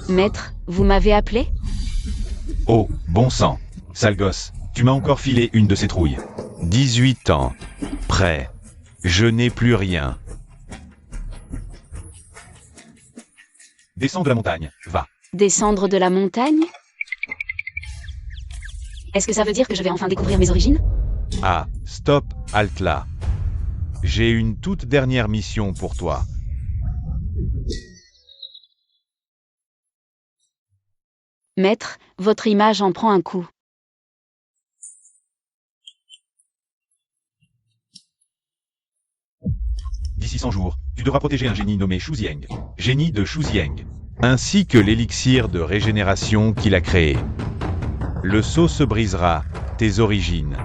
Maître, vous m'avez appelé? Oh, bon sang. Sale gosse, tu m'as encore filé une de ces trouilles. 18 ans. Prêt. Je n'ai plus rien. Descends de la montagne, va. Descendre de la montagne? Est-ce que ça veut dire que je vais enfin découvrir mes origines? Ah, stop, halte là. J'ai une toute dernière mission pour toi. Maître, votre image en prend un coup. D'ici 100 jours, tu devras protéger un génie nommé Shuzieng, génie de Shuzieng, ainsi que l'élixir de régénération qu'il a créé. Le sceau se brisera, tes origines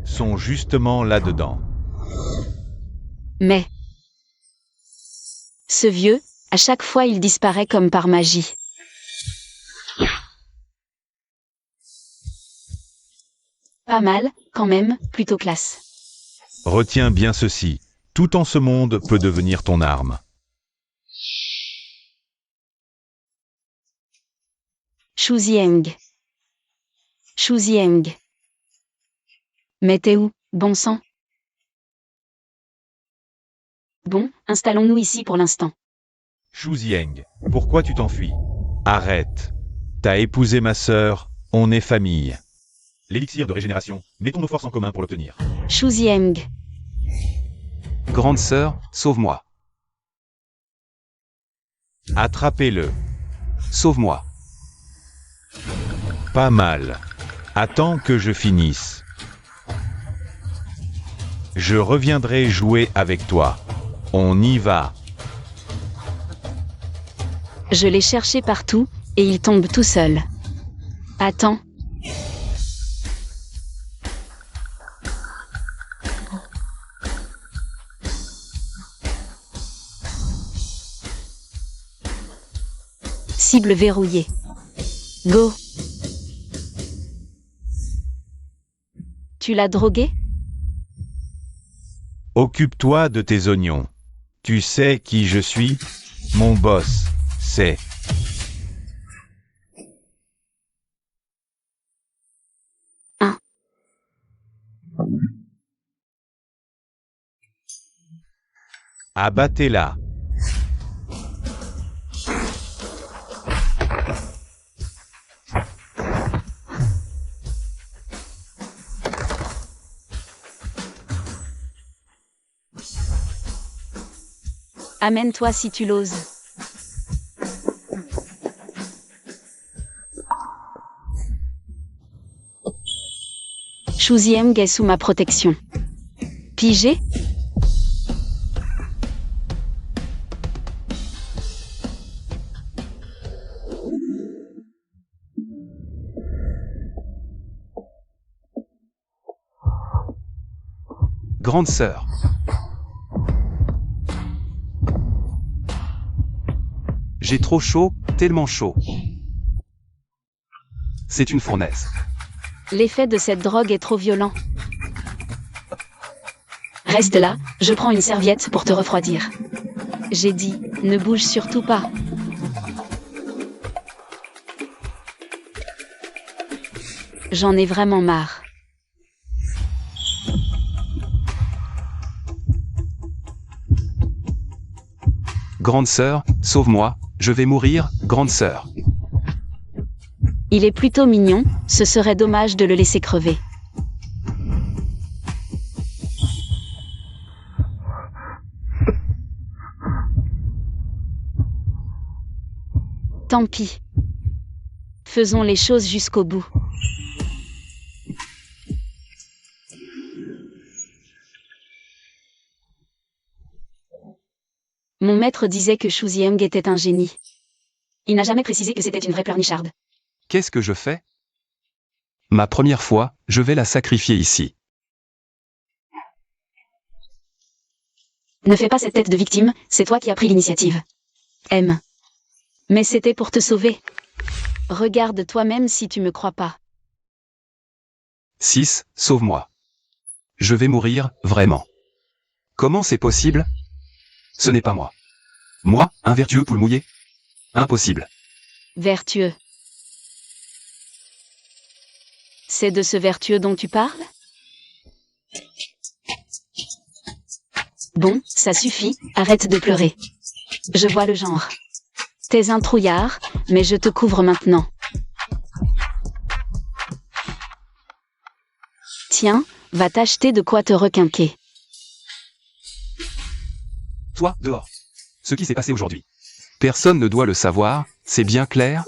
sont justement là-dedans. Mais... ce vieux, à chaque fois il disparaît comme par magie. Pas mal, quand même, plutôt classe. Retiens bien ceci, tout en ce monde peut devenir ton arme. Shuzieng. Shuzieng. Mais t'es où, bon sang? Bon, installons-nous ici pour l'instant. Shuzieng, pourquoi tu t'enfuis? Arrête. T'as épousé ma sœur, on est famille. L'élixir de régénération, mettons nos forces en commun pour l'obtenir. Shuzieng. Grande sœur, sauve-moi. Attrapez-le. Sauve-moi. Pas mal. Attends que je finisse. Je reviendrai jouer avec toi. On y va. Je l'ai cherché partout, et il tombe tout seul. Attends. Cible verrouillée. Go. Tu l'as drogué? Occupe-toi de tes oignons. Tu sais qui je suis? Mon boss, c'est... Abattez-la. Amène-toi si tu l'oses. Shuzieng est sous ma protection. Pigé? Grande sœur. J'ai trop chaud, tellement chaud. C'est une fournaise. L'effet de cette drogue est trop violent. Reste là, je prends une serviette pour te refroidir. J'ai dit, ne bouge surtout pas. J'en ai vraiment marre. Grande sœur, sauve-moi, je vais mourir, grande sœur. Il est plutôt mignon, ce serait dommage de le laisser crever. Tant pis. Faisons les choses jusqu'au bout. Mon maître disait que Shuzieng était un génie. Il n'a jamais précisé que c'était une vraie pleurnicharde. Qu'est-ce que je fais? Ma première fois, je vais la sacrifier ici. Ne fais pas cette tête de victime, c'est toi qui as pris l'initiative. M. Mais c'était pour te sauver. Regarde toi-même si tu me crois pas. 6, sauve-moi. Je vais mourir, vraiment. Comment c'est possible? Ce n'est pas moi. Moi, un vertueux poule mouillé? Impossible. Vertueux. C'est de ce vertueux dont tu parles? Bon, ça suffit, arrête de pleurer. Je vois le genre. T'es un trouillard, mais je te couvre maintenant. Tiens, va t'acheter de quoi te requinquer. Toi, dehors. Ce qui s'est passé aujourd'hui. Personne ne doit le savoir, c'est bien clair?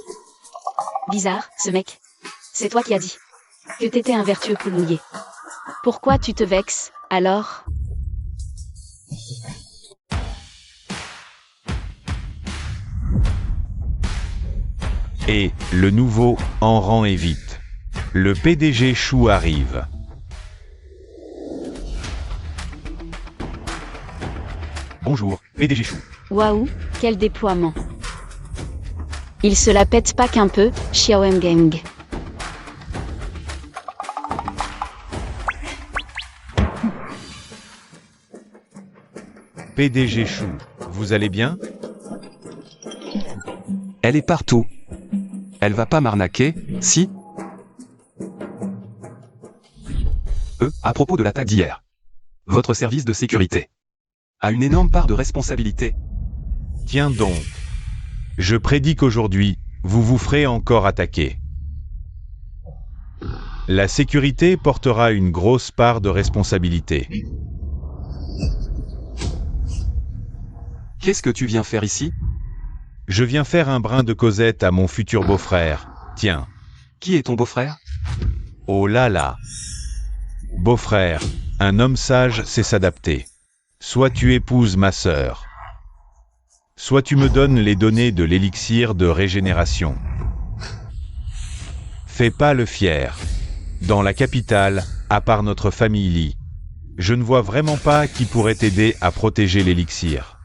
Bizarre, ce mec. C'est toi qui as dit que t'étais un vertueux poule mouillé. Pourquoi tu te vexes, alors? Et le nouveau en rang et vite. Le PDG Chou arrive. Bonjour, PDG Chou. Waouh, quel déploiement. Il se la pète pas qu'un peu, Xiaoem Gang. PDG Chou, vous allez bien? Elle est partout. Elle va pas m'arnaquer, si? À propos de l'attaque d'hier. Votre service de sécurité a une énorme part de responsabilité. Tiens donc. Je prédis qu'aujourd'hui, vous vous ferez encore attaquer. La sécurité portera une grosse part de responsabilité. Qu'est-ce que tu viens faire ici? Je viens faire un brin de causette à mon futur beau-frère. Tiens. Qui est ton beau-frère? Oh là là. Beau-frère, un homme sage sait s'adapter. Soit tu épouses ma sœur. Soit tu me donnes les données de l'élixir de régénération. Fais pas le fier. Dans la capitale, à part notre famille Lee, je ne vois vraiment pas qui pourrait t'aider à protéger l'élixir.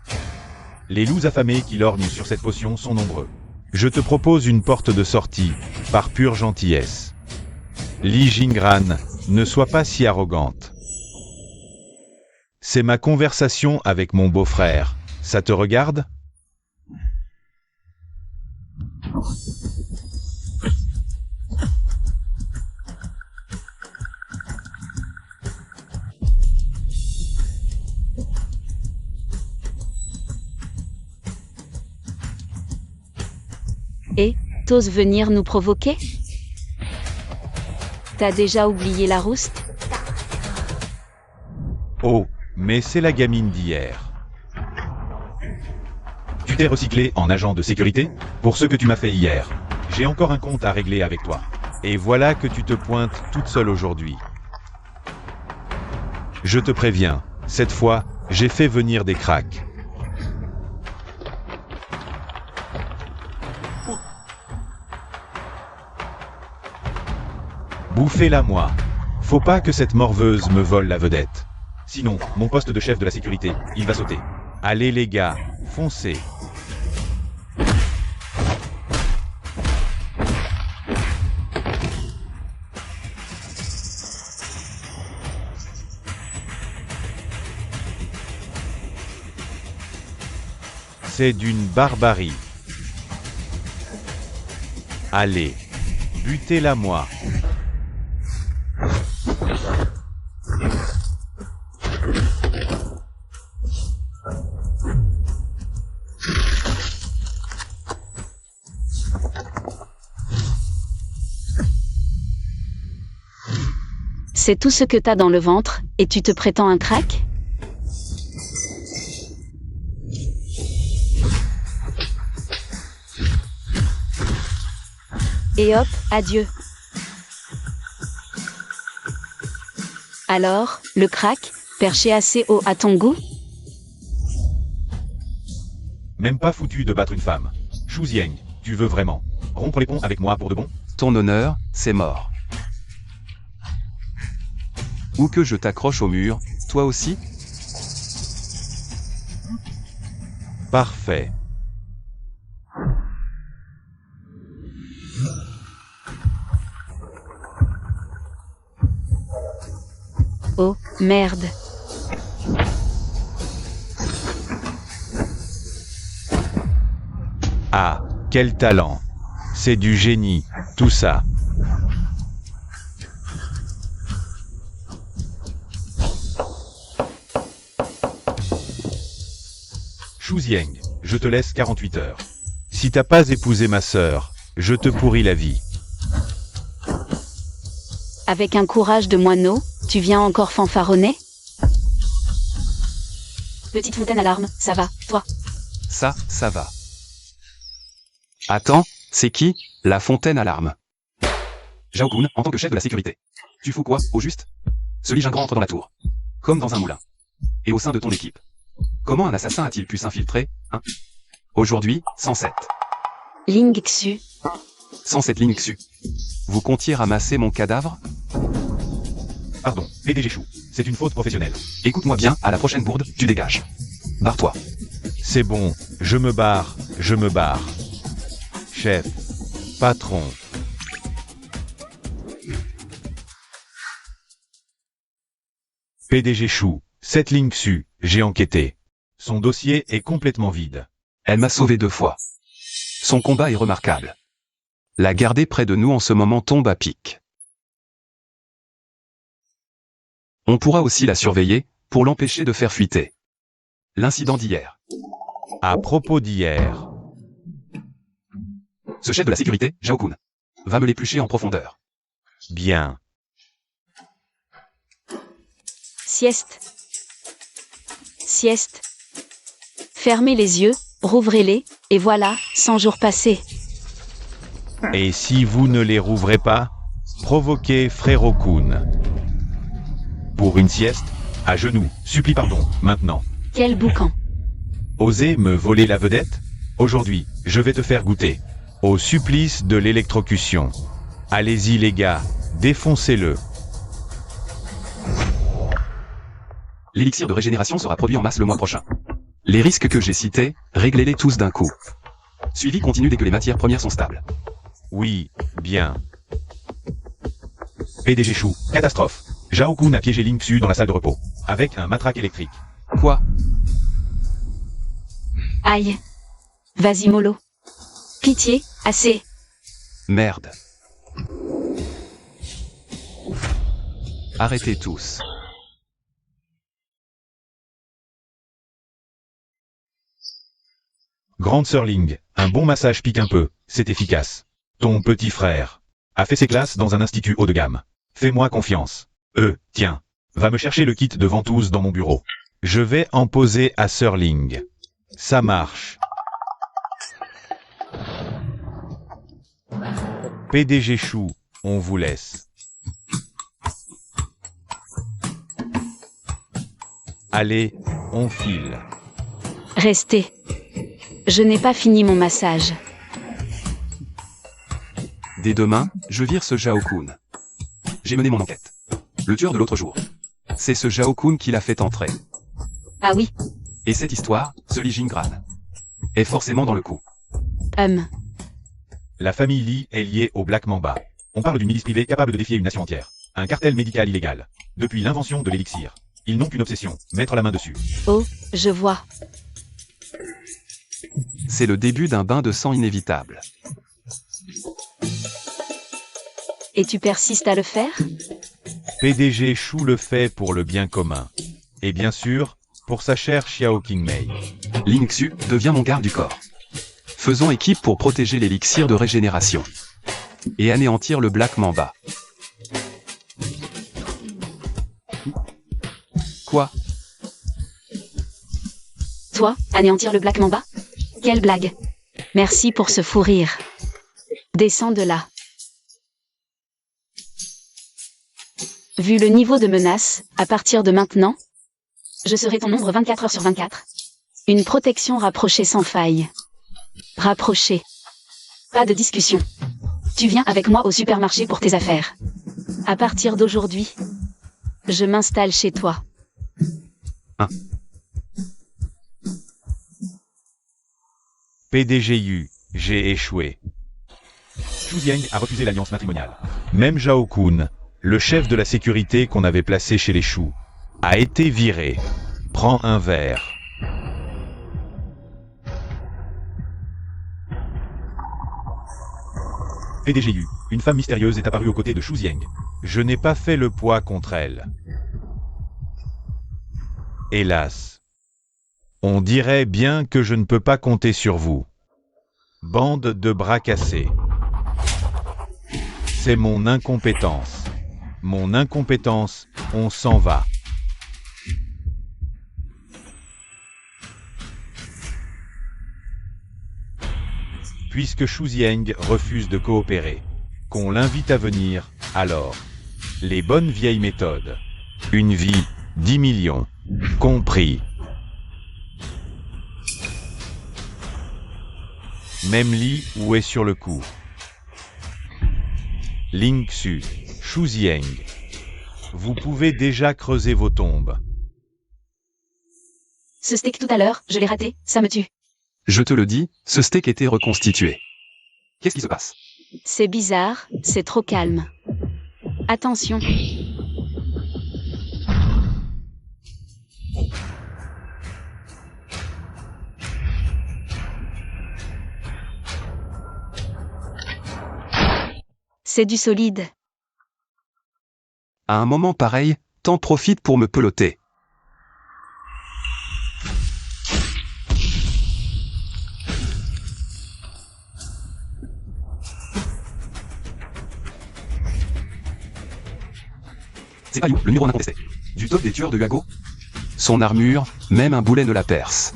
Les loups affamés qui lorgnent sur cette potion sont nombreux. Je te propose une porte de sortie, par pure gentillesse. Li Jingran, ne sois pas si arrogante. C'est ma conversation avec mon beau-frère. Ça te regarde? Et, t'oses venir nous provoquer? T'as déjà oublié la rouste? Oh, mais c'est la gamine d'hier. Tu t'es recyclé en agent de sécurité pour ce que tu m'as fait hier. J'ai encore un compte à régler avec toi. Et voilà que tu te pointes toute seule aujourd'hui. Je te préviens, cette fois, j'ai fait venir des cracks. Bouffez-la moi. Faut pas que cette morveuse me vole la vedette. Sinon, mon poste de chef de la sécurité, il va sauter. Allez les gars, foncez. C'est d'une barbarie. Allez, butez-la moi. C'est tout ce que t'as dans le ventre, et tu te prétends un crack? Et hop, adieu. Alors, le crack, perché assez haut à ton goût? Même pas foutu de battre une femme. Shu Jiang, tu veux vraiment rompre les ponts avec moi pour de bon? Ton honneur, c'est mort. Ou que je t'accroche au mur, toi aussi? Parfait. Oh, merde. Ah, quel talent. C'est du génie, tout ça. Shuzieng, je te laisse 48 heures. Si t'as pas épousé ma sœur, je te pourris la vie. Avec un courage de moineau, tu viens encore fanfaronner? Petite fontaine à larmes, ça va, toi? Ça va. Attends, c'est qui, la fontaine à larmes? Zhao Kun, en tant que chef de la sécurité. Tu fous quoi, au juste? Ce Li Jingran entre dans la tour. Comme dans un moulin. Et au sein de ton équipe. Comment un assassin a-t-il pu s'infiltrer, hein? Aujourd'hui, 107. Ling Xu. 107 Ling Xu. Vous comptiez ramasser mon cadavre? Pardon, PDG Chou, c'est une faute professionnelle. Écoute-moi bien, à la prochaine bourde, tu dégages. Barre-toi. C'est bon, je me barre. Chef, patron. PDG Chou, cette Ling Xu, j'ai enquêté. Son dossier est complètement vide. Elle m'a sauvé 2 fois. Son combat est remarquable. La garder près de nous en ce moment tombe à pic. On pourra aussi la surveiller, pour l'empêcher de faire fuiter. L'incident d'hier. À propos d'hier, Ce chef de la sécurité, Zhao Kun, va me l'éplucher en profondeur. bien. Sieste. Fermez les yeux, rouvrez-les, et voilà, 100 jours passés. Et si vous ne les rouvrez pas, provoquez Frérot Kun. Pour une sieste, à genoux, supplie pardon, maintenant. Quel boucan. Osez me voler la vedette? Aujourd'hui, je vais te faire goûter. Au supplice de l'électrocution. Allez-y les gars, défoncez-le. L'élixir de régénération sera produit en masse le mois prochain. Les risques que j'ai cités, réglez-les tous d'un coup. Suivi continu dès que les matières premières sont stables. Oui, bien. PDG Chou, catastrophe. Zhao Kun a piégé Ling Xu dans la salle de repos, avec un matraque électrique. Quoi? Aïe. Vas-y mollo. Pitié, assez. Merde. Arrêtez tous. Grande sœur Ling, un bon massage pique un peu, c'est efficace. Ton petit frère a fait ses classes dans un institut haut de gamme. Fais-moi confiance. Tiens, va me chercher le kit de ventouse dans mon bureau. Je vais en poser à sœur Ling. Ça marche. PDG Chou, on vous laisse. Allez, on file. Restez. Je n'ai pas fini mon massage. Dès demain, je vire ce Zhao Kun. J'ai mené mon enquête. Le tueur de l'autre jour. C'est ce Zhao Kun qui l'a fait entrer. Ah oui. Et cette histoire, ce Li Jingran, est forcément dans le coup. La famille Li est liée au Black Mamba. On parle d'une milice privée capable de défier une nation entière. Un cartel médical illégal. Depuis l'invention de l'élixir. Ils n'ont qu'une obsession, mettre la main dessus. Oh, je vois. C'est le début d'un bain de sang inévitable. Et tu persistes à le faire? PDG Chou le fait pour le bien commun. Et bien sûr, pour sa chère Xiao Qingmei. Ling Xu devient mon garde du corps. Faisons équipe pour protéger l'élixir de régénération. Et anéantir le Black Mamba. Quoi? Toi, anéantir le Black Mamba? Quelle blague. Merci pour ce fou rire. Descends de là. Vu le niveau de menace, à partir de maintenant, je serai ton ombre 24 heures sur 24. Une protection rapprochée sans faille. Rapprochée. Pas de discussion. Tu viens avec moi au supermarché pour tes affaires. À partir d'aujourd'hui, je m'installe chez toi. PDGU, j'ai échoué. Shuzieng a refusé l'alliance matrimoniale. Même Zhao Kun, le chef de la sécurité qu'on avait placé chez les Chou, a été viré. Prends un verre. PDGU, une femme mystérieuse est apparue aux côtés de Shu Xiang. Je n'ai pas fait le poids contre elle. Hélas. On dirait bien que je ne peux pas compter sur vous. Bande de bras cassés. C'est mon incompétence. Mon incompétence, on s'en va. Puisque Shu Xiang refuse de coopérer, qu'on l'invite à venir, alors. Les bonnes vieilles méthodes. Une vie, 10 millions. Compris. Même Li où est sur le coup. Ling Xu, Shu Xiang. Vous pouvez déjà creuser vos tombes. Ce steak tout à l'heure, je l'ai raté, ça me tue. Je te le dis, ce steak était reconstitué. Qu'est-ce qui se passe? C'est bizarre, c'est trop calme. Attention. C'est du solide. À un moment pareil, t'en profites pour me peloter. C'est pas You, le numéro 1 incontesté. Du top des tueurs de Huago. Son armure, même un boulet ne la perce.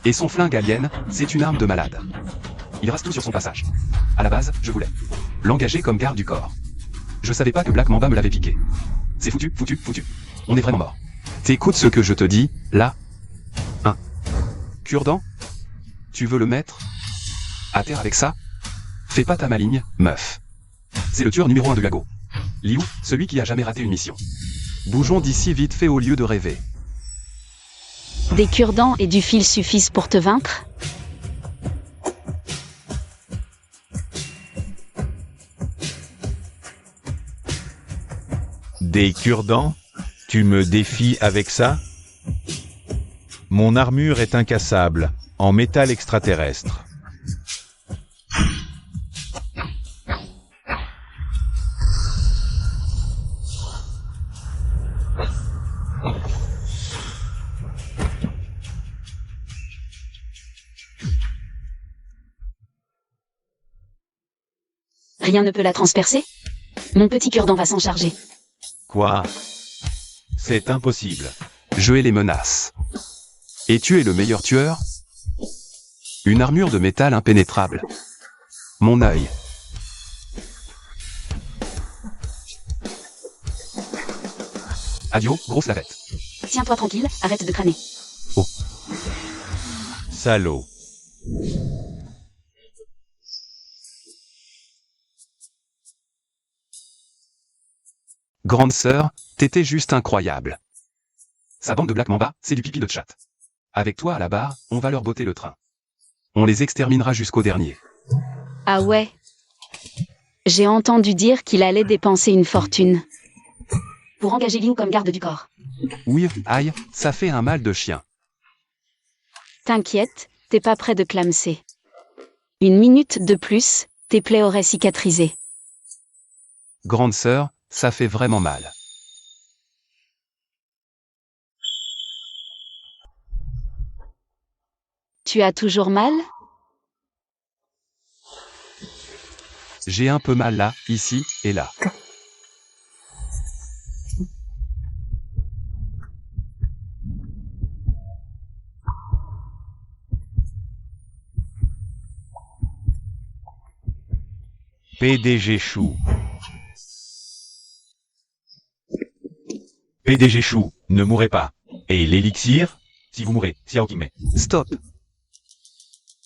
Et son flingue alien, c'est une arme de malade. Il rase tout sur son passage. À la base, je voulais l'engager comme garde du corps. Je savais pas que Black Mamba me l'avait piqué. C'est foutu, foutu, foutu. On est vraiment mort. T'écoutes ce que je te dis, là? Un cure-dent? Tu veux le mettre à terre avec ça? Fais pas ta maligne, meuf. C'est le tueur numéro 1 de Huago. Liu, celui qui a jamais raté une mission. Bougeons d'ici vite fait au lieu de rêver. Des cure-dents et du fil suffisent pour te vaincre? Des cure-dents? Tu me défies avec ça? Mon armure est incassable, en métal extraterrestre. Rien ne peut la transpercer? Mon petit cure-dent va s'en charger. Quoi? C'est impossible. Je hais les menaces. Et tu es le meilleur tueur? Une armure de métal impénétrable. Mon œil. Adio, grosse lavette. Tiens-toi tranquille, arrête de crâner. Oh. Salaud. Grande sœur, t'étais juste incroyable. Sa bande de Black Mamba, c'est du pipi de chat. Avec toi à la barre, on va leur botter le train. On les exterminera jusqu'au dernier. Ah ouais. J'ai entendu dire qu'il allait dépenser une fortune. Pour engager Liu comme garde du corps. Oui, aïe, ça fait un mal de chien. T'inquiète, t'es pas près de clamser. Une minute de plus, tes plaies auraient cicatrisé. Grande sœur, ça fait vraiment mal. Tu as toujours mal? J'ai un peu mal là, ici, et là. PDG Chou. PDG Chou, ne mourrez pas. Et l'élixir? Si vous mourrez, Xiao Qingmei. Stop.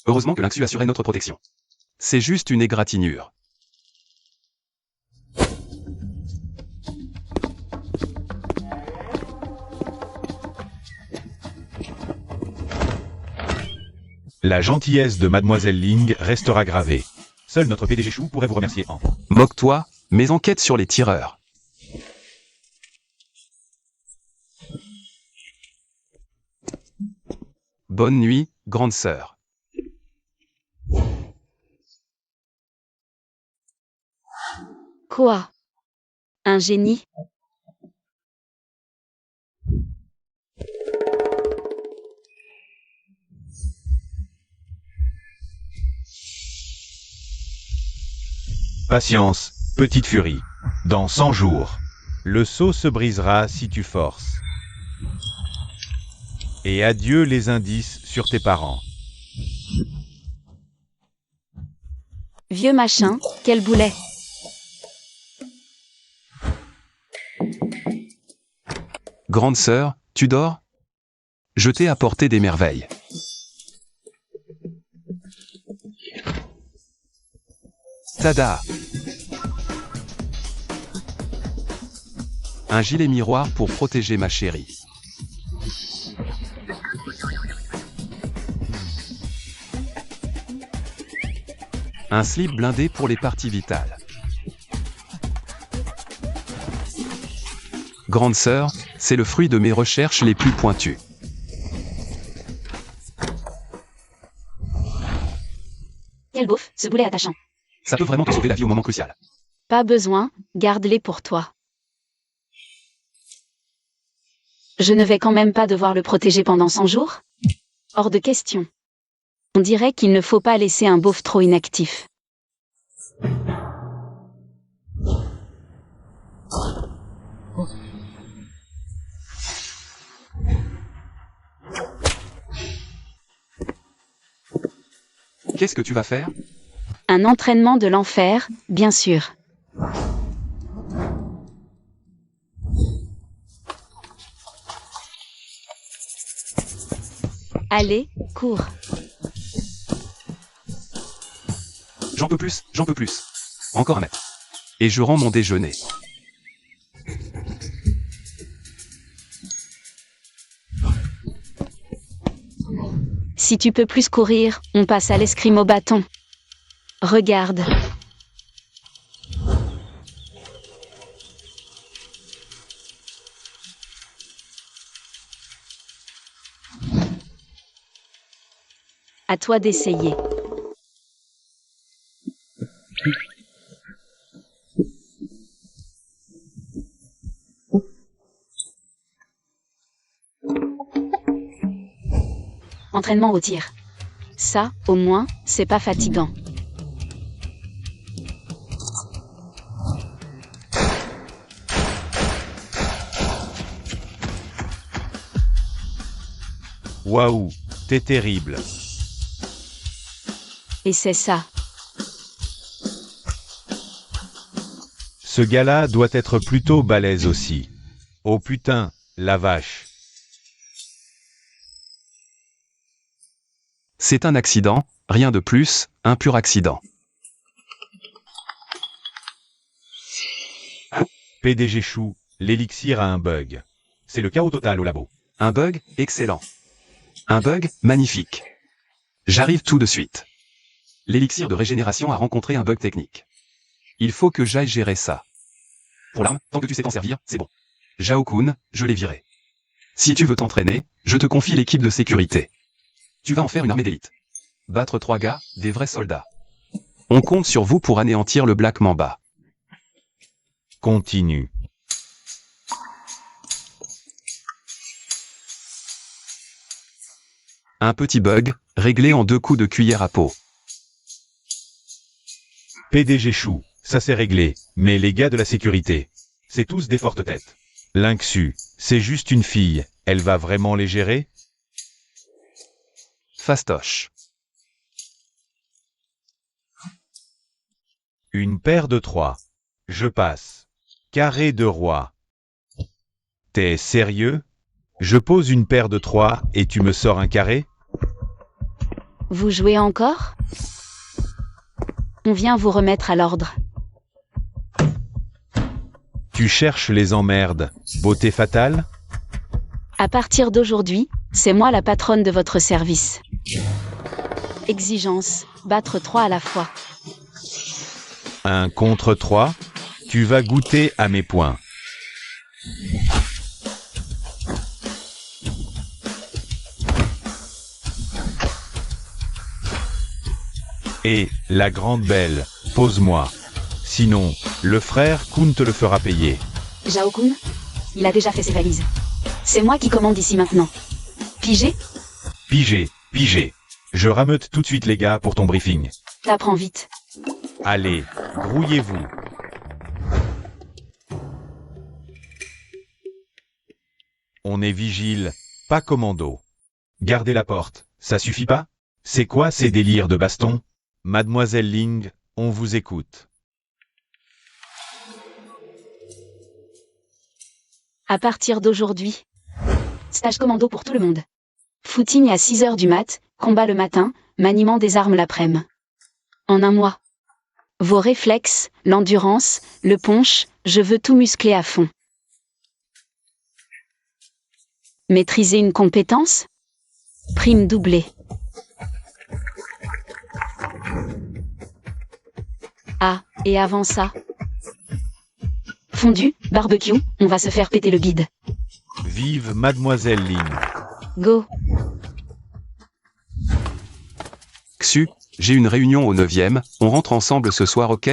Heureusement que Lingxu assurait notre protection. C'est juste une égratignure. La gentillesse de Mademoiselle Ling restera gravée. Seul notre PDG Chou pourrait vous remercier en... Moque-toi, mes enquêtes sur les tireurs. Bonne nuit, grande sœur. Quoi? Un génie? Patience, petite furie. Dans 100 jours, le seau se brisera si tu forces. Et adieu les indices sur tes parents. Vieux machin, quel boulet! Grande sœur, tu dors? Je t'ai apporté des merveilles. Tada! Un gilet miroir pour protéger ma chérie. Un slip blindé pour les parties vitales. Grande sœur, c'est le fruit de mes recherches les plus pointues. Quel beauf, ce boulet attachant. Ça peut vraiment te sauver la vie au moment crucial. Pas besoin, garde-les pour toi. Je ne vais quand même pas devoir le protéger pendant 100 jours? Hors de question. On dirait qu'il ne faut pas laisser un beauf trop inactif. Qu'est-ce que tu vas faire? Un entraînement de l'enfer, bien sûr. Allez, cours. J'en peux plus, j'en peux plus. Encore un mètre. Et je rends mon déjeuner. Si tu peux plus courir, on passe à l'escrime au bâton. Regarde. À toi d'essayer. Entraînement au tir. Ça, au moins, c'est pas fatigant. Waouh, t'es terrible. Et c'est ça. Ce gars-là doit être plutôt balèze aussi. Oh putain, la vache. C'est un accident, rien de plus, un pur accident. PDG Chou, l'élixir a un bug. C'est le chaos total au labo. Un bug, excellent. Un bug, magnifique. J'arrive tout de suite. L'élixir de régénération a rencontré un bug technique. Il faut que j'aille gérer ça. Pour l'arme, tant que tu sais t'en servir, c'est bon. Zhao-kun, je l'ai viré. Si tu veux t'entraîner, je te confie l'équipe de sécurité. Tu vas en faire une armée d'élite. Battre 3 gars, des vrais soldats. On compte sur vous pour anéantir le Black Mamba. Continue. Un petit bug, réglé en 2 coups de cuillère à peau. PDG Chou, ça c'est réglé, mais les gars de la sécurité, c'est tous des fortes têtes. Lynxu, c'est juste une fille, elle va vraiment les gérer? Fastoche. Une paire de 3. Je passe. Carré de roi. T'es sérieux? Je pose une paire de 3 et tu me sors un carré? Vous jouez encore? On vient vous remettre à l'ordre. Tu cherches les emmerdes, beauté fatale? À partir d'aujourd'hui, c'est moi la patronne de votre service. Exigence, battre 3 à la fois. 1 contre 3? Tu vas goûter à mes points. Et, la grande belle, pose-moi. Sinon, Le frère Kun te le fera payer. Zhao Kun, il a déjà fait ses valises. C'est moi qui commande ici maintenant. Pigé? Pigé, pigé. Je rameute tout de suite les gars pour ton briefing. T'apprends vite. Allez, grouillez-vous. On est vigile, pas commando. Gardez la porte, ça suffit pas? C'est quoi ces délires de baston? Mademoiselle Ling, on vous écoute. À partir d'aujourd'hui, stage commando pour tout le monde. Footing à 6h du mat, combat le matin, maniement des armes l'après-midi. En un mois. Vos réflexes, l'endurance, le punch, je veux tout muscler à fond. Maîtriser une compétence? Prime doublée. Ah, et avant ça? Fondu, barbecue, on va se faire péter le bide. Vive Mademoiselle Ling. Go. Xu, j'ai une réunion au 9e, on rentre ensemble ce soir, ok?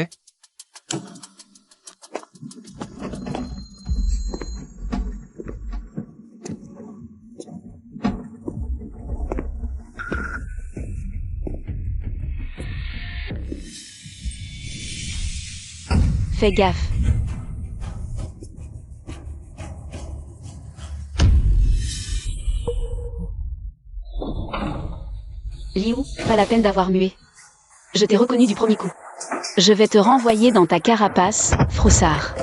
Fais gaffe. Liu, pas la peine d'avoir mué. Je t'ai reconnu du premier coup. Je vais te renvoyer dans ta carapace, froussard.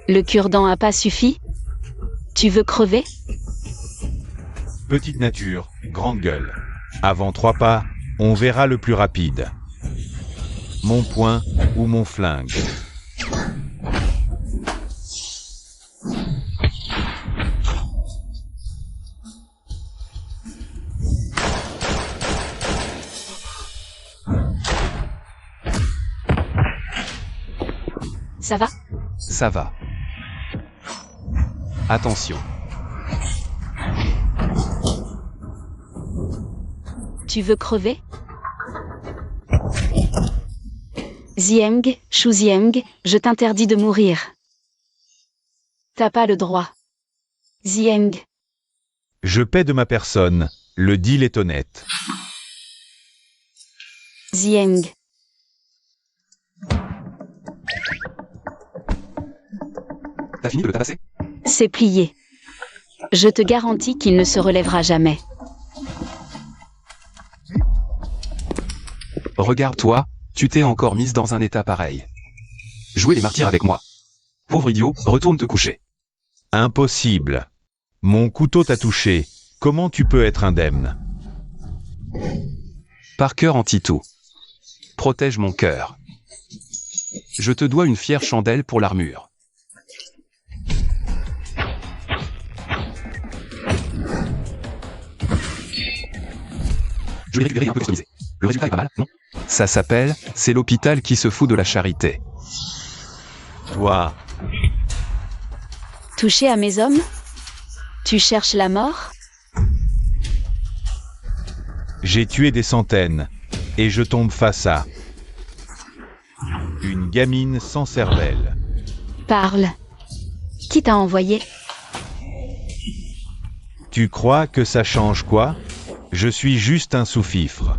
Le cure-dent a pas suffi? Tu veux crever? Petite nature, grande gueule. Avant 3 pas, on verra le plus rapide. Mon poing ou mon flingue. Ça va? Ça va. Attention. Tu veux crever? Zieng, Shu Zieng, je t'interdis de mourir. T'as pas le droit. Zieng. Je paie de ma personne, le deal est honnête. Zieng. T'as fini de le tabasser? C'est plié. Je te garantis qu'il ne se relèvera jamais. Regarde-toi, tu t'es encore mise dans un état pareil. Jouez les martyrs avec moi. Pauvre idiot, retourne te coucher. Impossible. Mon couteau t'a touché. Comment tu peux être indemne? Par cœur anti-tout. Protège mon cœur. Je te dois une fière chandelle pour l'armure. Je l'ai récupéré un peu customisé. Le résultat est pas mal, non? Ça s'appelle, c'est l'hôpital qui se fout de la charité. Toi, Touché à mes hommes? Tu cherches la mort? j'ai tué des centaines. Et je tombe face à... une gamine sans cervelle. Parle. Qui t'a envoyé? Tu crois que ça change quoi? Je suis juste un sous-fifre.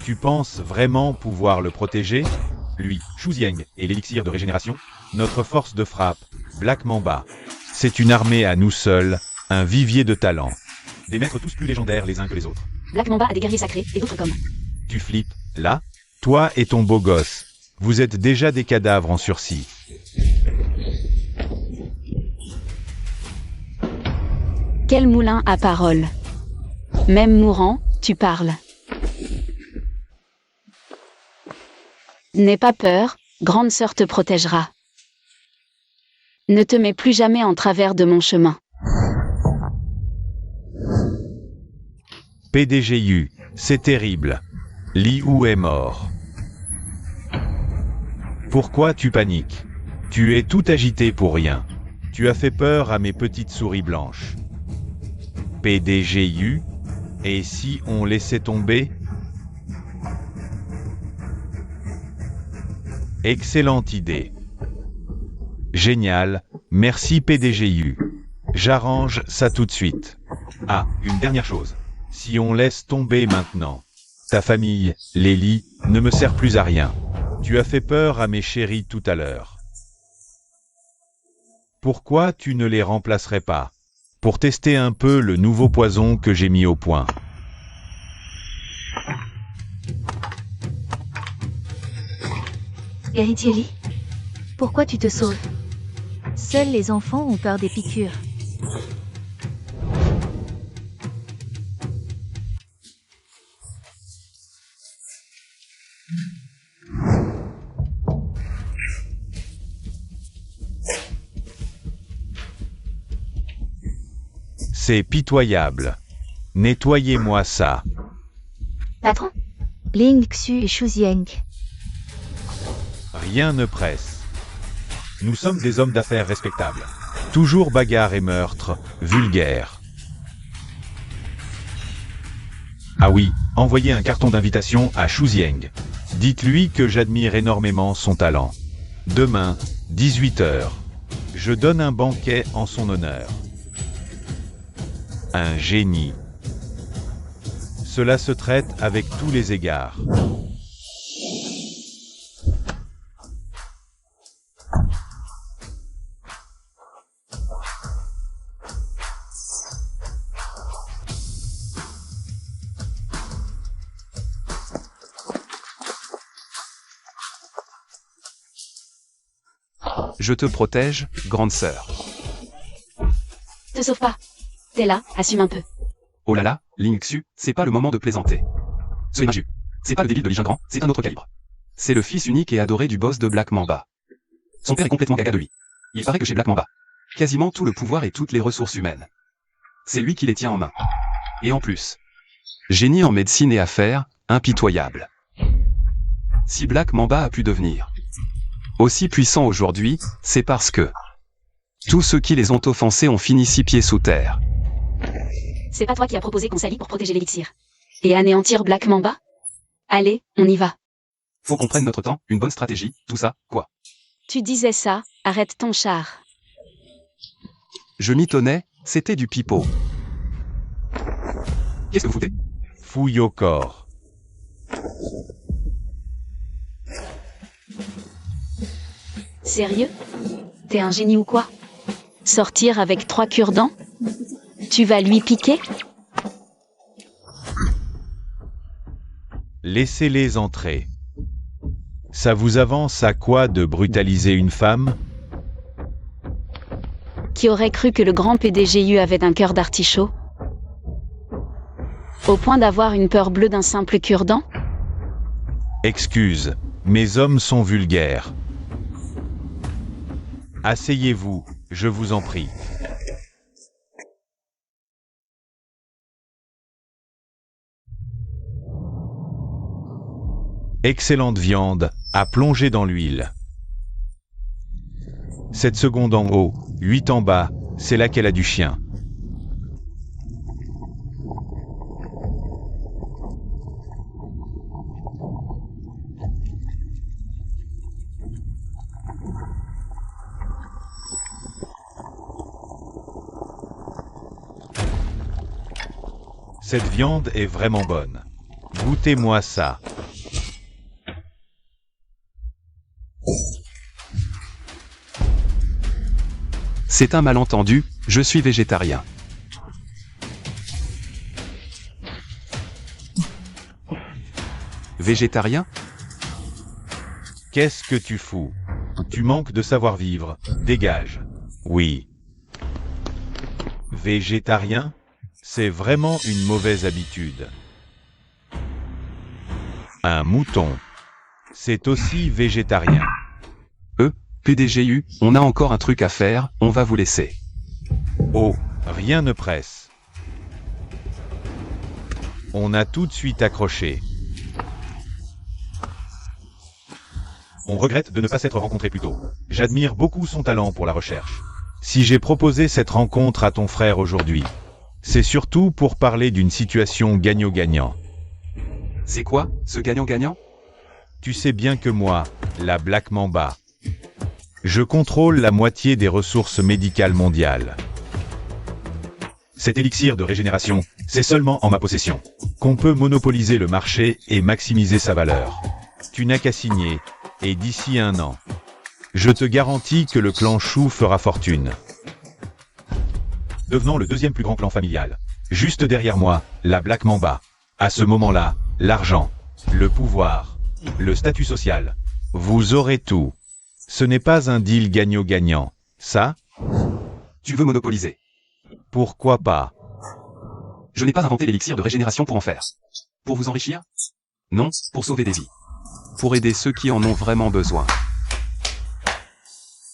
Tu penses vraiment pouvoir le protéger? Lui, Shu Zieng, et l'élixir de régénération? Notre force de frappe, Black Mamba. C'est une armée à nous seuls, un vivier de talents. Des maîtres tous plus légendaires les uns que les autres. Black Mamba a des guerriers sacrés et d'autres comme. Tu flippes, là? Toi et ton beau gosse. Vous êtes déjà des cadavres en sursis. Quel moulin à parole. Même mourant, tu parles. N'aie pas peur, grande sœur te protégera. Ne te mets plus jamais en travers de mon chemin. PDGU, c'est terrible. Liu est mort. Pourquoi tu paniques? Tu es tout agité pour rien. Tu as fait peur à mes petites souris blanches. PDGU? Et si on laissait tomber? Excellente idée. Génial, merci PDGU. J'arrange ça tout de suite. Ah, une dernière chose. Si on laisse tomber maintenant, ta famille, Lélie, ne me sert plus à rien. Tu as fait peur à mes chéris tout à l'heure. Pourquoi tu ne les remplacerais pas? Pour tester un peu le nouveau poison que j'ai mis au point. Garitieli, pourquoi tu te sauves? Seuls les enfants ont peur des piqûres. C'est pitoyable. Nettoyez-moi ça. Patron, Ling Xu et Shu Zieng. Rien ne presse. Nous sommes des hommes d'affaires respectables. Toujours bagarre et meurtre, vulgaire. Ah oui, envoyez un carton d'invitation à Shu Zieng. Dites-lui que j'admire énormément son talent. Demain, 18h, je donne un banquet en son honneur. Un génie. Cela se traite avec tous les égards. Je te protège, grande sœur. Te sauve pas. T'es là, assume un peu. Oh là là, Ling Xu, c'est pas le moment de plaisanter. Ce n'est pas Ju. C'est pas le débile de Li Jingrand, c'est un autre calibre. C'est le fils unique et adoré du boss de Black Mamba. Son père est complètement gaga de lui. Il paraît que chez Black Mamba, quasiment tout le pouvoir et toutes les ressources humaines, c'est lui qui les tient en main. Et en plus, génie en médecine et affaires, impitoyable. Si Black Mamba a pu devenir aussi puissant aujourd'hui, c'est parce que tous ceux qui les ont offensés ont fini 6 pieds sous terre. C'est pas toi qui as proposé qu'on s'allie pour protéger l'élixir et anéantir Black Mamba? Allez, on y va. Faut qu'on prenne notre temps, une bonne stratégie, tout ça, quoi. Tu disais ça, arrête ton char. Je m'y tenais, c'était du pipeau. Qu'est-ce que vous foutez? Fouille au corps. Sérieux? T'es un génie ou quoi? Sortir avec 3 cure-dents? Tu vas lui piquer? Laissez-les entrer. Ça vous avance à quoi de brutaliser une femme? Qui aurait cru que le grand PDGU avait un cœur d'artichaut? Au point d'avoir une peur bleue d'un simple cure-dent? Excuse, mes hommes sont vulgaires. Asseyez-vous, je vous en prie. Excellente viande, à plonger dans l'huile. 7 secondes en haut, 8 en bas, c'est là qu'elle a du chien. Cette viande est vraiment bonne. Goûtez-moi ça. C'est un malentendu, je suis végétarien. Végétarien? Qu'est-ce que tu fous? Tu manques de savoir-vivre, dégage. Oui. Végétarien? C'est vraiment une mauvaise habitude. Un mouton. C'est aussi végétarien. PDGU, on a encore un truc à faire, on va vous laisser. Oh, rien ne presse. On a tout de suite accroché. On regrette de ne pas s'être rencontrés plus tôt. J'admire beaucoup son talent pour la recherche. Si j'ai proposé cette rencontre à ton frère aujourd'hui, C'est surtout pour parler d'une situation gagnant-gagnant. C'est quoi, ce gagnant-gagnant? Tu sais bien que moi, la Black Mamba, je contrôle la moitié des ressources médicales mondiales. Cet élixir de régénération, c'est seulement en ma possession qu'on peut monopoliser le marché et maximiser sa valeur. Tu n'as qu'à signer, et d'ici 1 an, je te garantis que le clan Chou fera fortune. Devenant le 2e plus grand clan familial. Juste derrière moi, la Black Mamba. À ce moment-là, l'argent, le pouvoir, le statut social. Vous aurez tout. Ce n'est pas un deal gagnant-gagnant. Ça, Tu veux monopoliser? pourquoi pas? Je n'ai pas inventé l'élixir de régénération pour en faire. Pour vous enrichir? Non, pour sauver des vies. Pour aider ceux qui en ont vraiment besoin.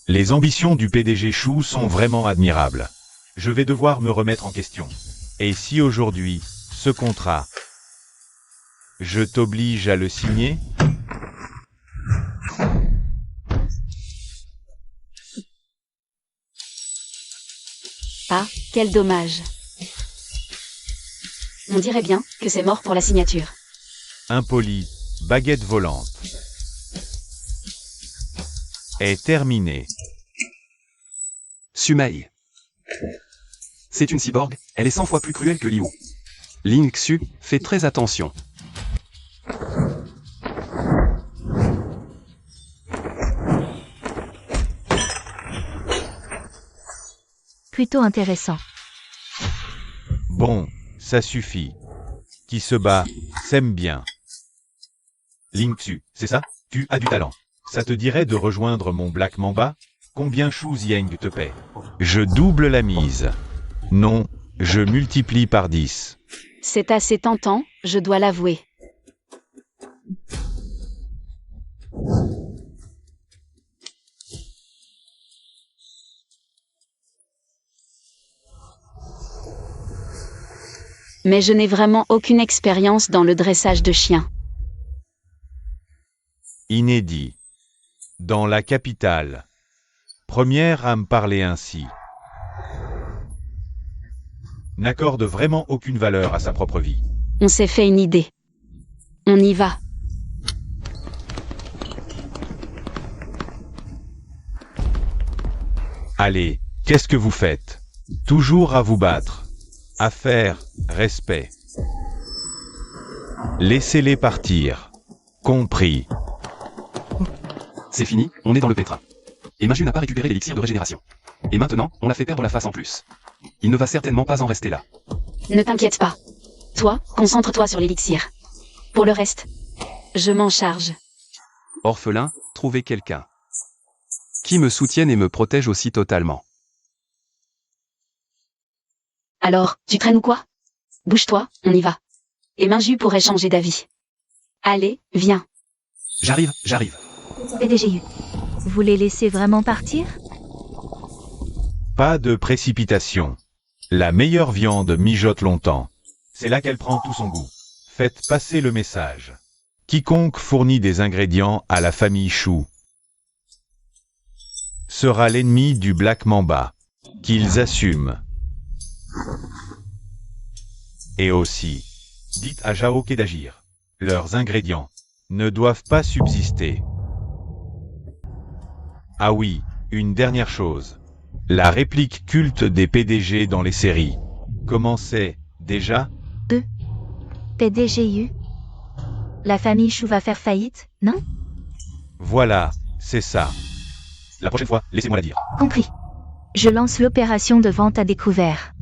Les ambitions du PDG Chou sont vraiment admirables. Je vais devoir me remettre en question. Et si aujourd'hui, ce contrat, je t'oblige à le signer? Ah, quel dommage. On dirait bien que c'est mort pour la signature. Impoli, baguette volante. Est terminé. Sumei. C'est une cyborg, elle est 100 fois plus cruelle que Liu. Ling Xu, fais très attention. Plutôt intéressant. Bon, ça suffit. Qui se bat, s'aime bien. Ling Xu, c'est ça? Tu as du talent. Ça te dirait de rejoindre mon Black Mamba? Combien Shu Xiang te paie? Je double la mise. Non, je multiplie par 10. C'est assez tentant, je dois l'avouer. Mais je n'ai vraiment aucune expérience dans le dressage de chiens. Inédit. Dans la capitale. Première à me parler ainsi. N'accorde vraiment aucune valeur à sa propre vie. On s'est fait une idée. On y va. Allez, qu'est-ce que vous faites? Toujours à vous battre. Affaire, respect. Laissez-les partir. Compris. C'est fini, on est dans le pétrin. Et Maju n'a pas récupéré l'élixir de régénération. Et maintenant, on l'a fait perdre la face en plus. Il ne va certainement pas en rester là. Ne t'inquiète pas. Toi, concentre-toi sur l'élixir. Pour le reste, je m'en charge. Orphelin, trouvez quelqu'un. Qui me soutienne et me protège aussi totalement. Alors, tu traînes ou quoi? Bouge-toi, on y va. Et Minju pourrait changer d'avis. Allez, viens. J'arrive. PDGU. Vous les laissez vraiment partir? Pas de précipitation. La meilleure viande mijote longtemps. C'est là qu'elle prend tout son goût. Faites passer le message. Quiconque fournit des ingrédients à la famille Chou sera l'ennemi du Black Mamba. Qu'ils assument. Et aussi, dites à Jaoke d'agir. Leurs ingrédients ne doivent pas subsister. Ah oui, une dernière chose. La réplique culte des PDG dans les séries. Comment c'est, déjà? PDGU. La famille Chou va faire faillite, non? Voilà, c'est ça. La prochaine fois, laissez-moi la dire. Compris. Je lance l'opération de vente à découvert.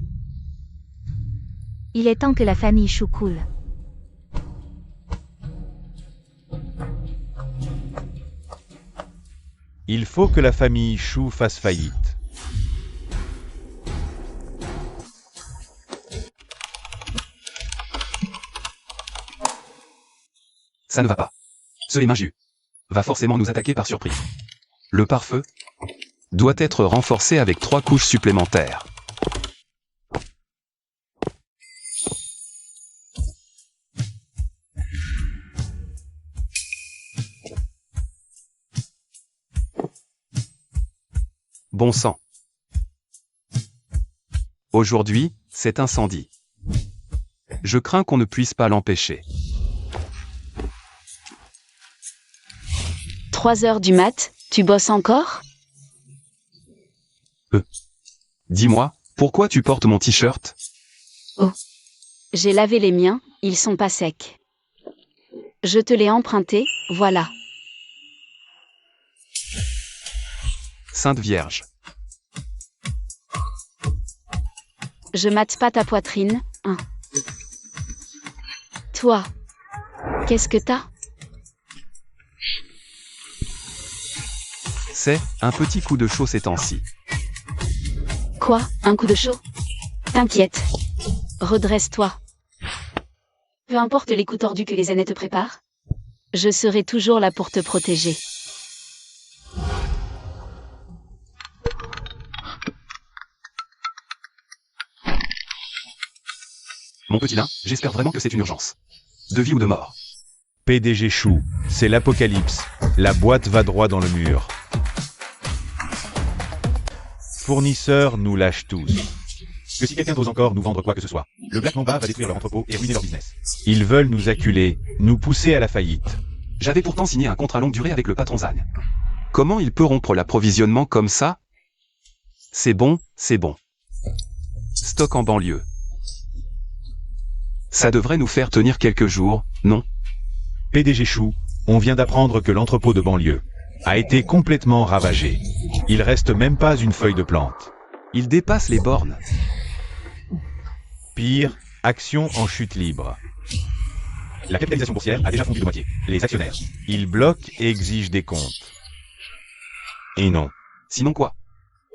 Il est temps que la famille Chou coule. Il faut que la famille Chou fasse faillite. Ça ne va pas. Ce Maju va forcément nous attaquer par surprise. Le pare-feu doit être renforcé avec 3 couches supplémentaires. Bon sang. Aujourd'hui, cet incendie. Je crains qu'on ne puisse pas l'empêcher. 3 heures du mat, tu bosses encore? Dis-moi, pourquoi tu portes mon t-shirt? J'ai lavé les miens, ils sont pas secs. Je te l'ai emprunté, voilà. Sainte Vierge. Je mate pas ta poitrine, hein. Toi, qu'est-ce que t'as? C'est un petit coup de chaud ces temps-ci. Quoi, un coup de chaud? T'inquiète. Redresse-toi. Peu importe les coups tordus que les années te préparent, je serai toujours là pour te protéger. Mon petit nain, j'espère vraiment que c'est une urgence. De vie ou de mort. PDG Chou, c'est l'apocalypse. La boîte va droit dans le mur. Fournisseurs nous lâchent tous. Que si quelqu'un ose encore nous vendre quoi que ce soit, le Black Mamba va détruire leur entrepôt et ruiner leur business. Ils veulent nous acculer, nous pousser à la faillite. J'avais pourtant signé un contrat longue durée avec le patron Zang. Comment il peut rompre l'approvisionnement comme ça? C'est bon, c'est bon. Stock en banlieue. Ça devrait nous faire tenir quelques jours, non? PDG Chou, on vient d'apprendre que l'entrepôt de banlieue a été complètement ravagé. Il reste même pas une feuille de plante. Il dépasse les bornes. Pire, action en chute libre. La capitalisation boursière a déjà fondu de moitié. Les actionnaires, ils bloquent et exigent des comptes. Et non. Sinon quoi?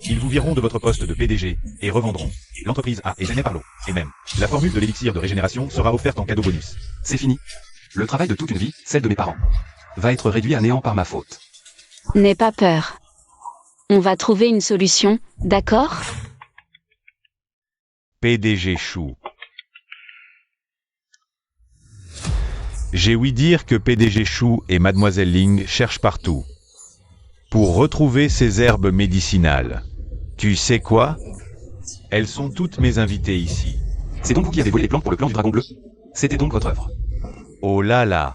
Ils vous vireront de votre poste de PDG et revendront l'entreprise à Ezené Parlo. Et même, la formule de l'élixir de régénération sera offerte en cadeau bonus. C'est fini. Le travail de toute une vie, celle de mes parents, va être réduit à néant par ma faute. N'aie pas peur. On va trouver une solution, d'accord? PDG Chou. J'ai ouï dire que PDG Chou et Mademoiselle Ling cherchent partout pour retrouver ces herbes médicinales. Tu sais quoi? Elles sont toutes mes invitées ici. C'est donc vous qui avez volé les plantes pour le plan du dragon bleu? C'était donc votre œuvre? Oh là là!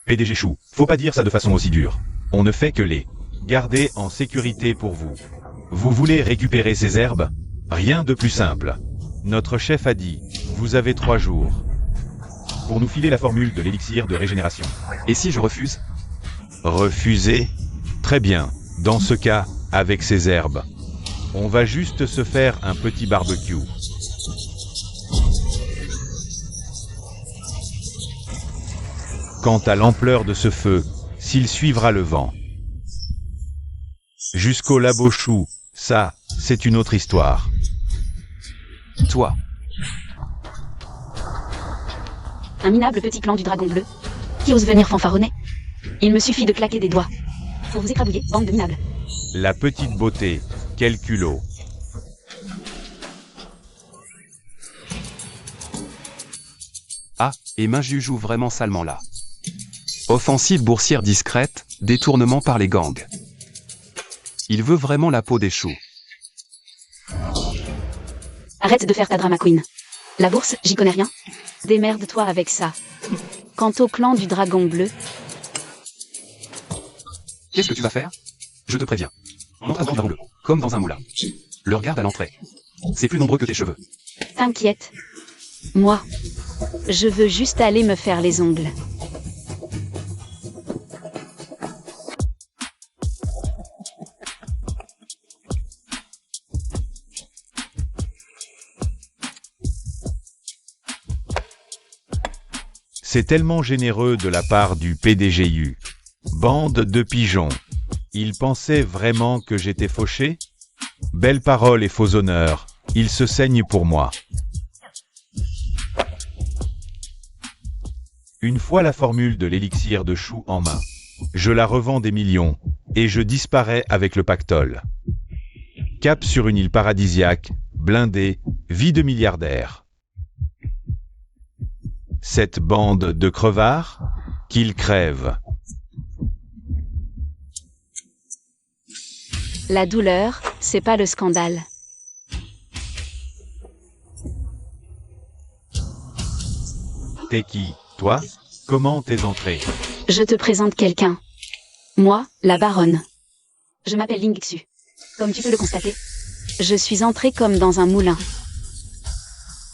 PDG Chou, faut pas dire ça de façon aussi dure. On ne fait que les garder en sécurité pour vous. Vous voulez récupérer ces herbes? Rien de plus simple. Notre chef a dit, vous avez 3 jours pour nous filer la formule de l'élixir de régénération. Et si je refuse? Refuser? Très bien. Dans ce cas, avec ces herbes, on va juste se faire un petit barbecue. Quant à l'ampleur de ce feu, s'il suivra le vent. Jusqu'au labo chou, ça, c'est une autre histoire. Toi. Un minable petit clan du dragon bleu. Qui ose venir fanfaronner? Il me suffit de claquer des doigts pour vous écrabouiller, bande de minables. La petite beauté, quel culot. Ah, et Minju joue vraiment salement là. Offensive boursière discrète, détournement par les gangs. Il veut vraiment la peau des choux. Arrête de faire ta drama queen. La bourse, j'y connais rien. Démerde-toi avec ça. Quant au clan du dragon bleu, Qu'est-ce que tu vas faire? Je te préviens. On entre dans le dragon bleu, comme dans un moulin. Le regarde à l'entrée. C'est plus nombreux que tes cheveux. t'inquiète. Moi, je veux juste aller me faire les ongles. C'est tellement généreux de la part du PDGU. Bande de pigeons. Ils pensaient vraiment que j'étais fauché? Belles paroles et faux honneurs. Ils se saignent pour moi. Une fois la formule de l'élixir de chou en main, je la revends des millions, et je disparais avec le pactole. Cap sur une île paradisiaque, blindée, vie de milliardaire. Cette bande de crevards, qu'ils crèvent. La douleur, c'est pas le scandale. T'es qui, toi? Comment t'es entré? Je te présente quelqu'un. Moi, la baronne. Je m'appelle Ling Xu. Comme tu peux le constater, je suis entrée comme dans un moulin.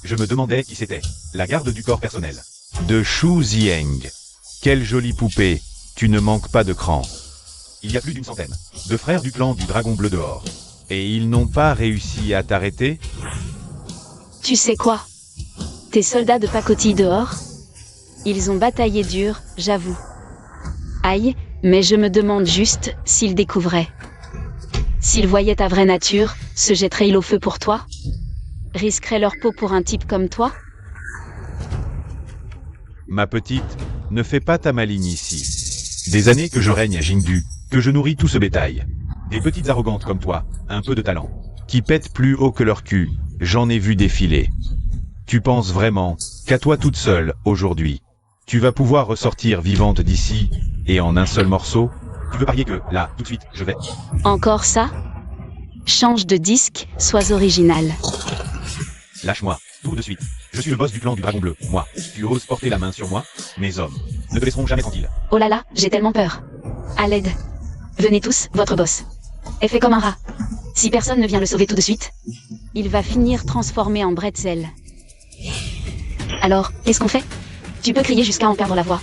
Je me demandais qui c'était. La garde du corps personnel. De Shu Zieng. Quelle jolie poupée. Tu ne manques pas de cran. Il y a plus d'une centaine de frères du clan du Dragon Bleu dehors. Et ils n'ont pas réussi à t'arrêter? Tu sais quoi? Tes soldats de pacotille dehors? Ils ont bataillé dur, j'avoue. Aïe, mais je me demande juste s'ils découvraient. S'ils voyaient ta vraie nature, se jetteraient-ils au feu pour toi? Risqueraient leur peau pour un type comme toi? Ma petite, ne fais pas ta maligne ici. Des années que je règne à Jingdu, que je nourris tout ce bétail. Des petites arrogantes comme toi, un peu de talent, qui pètent plus haut que leur cul, j'en ai vu défiler. Tu penses vraiment qu'à toi toute seule, aujourd'hui, tu vas pouvoir ressortir vivante d'ici, et en un seul morceau? Tu veux parier que, là, tout de suite, je vais... Encore ça? Change de disque, sois original. Lâche-moi, tout de suite. Je suis le boss du clan du Dragon Bleu, moi. Tu oses porter la main sur moi? Mes hommes ne te laisseront jamais tranquille. Oh là là, j'ai tellement peur. À l'aide. Venez tous, votre boss. est fait comme un rat. Si personne ne vient le sauver tout de suite, il va finir transformé en bretzel. Alors, qu'est-ce qu'on fait? Tu peux crier jusqu'à en perdre la voix.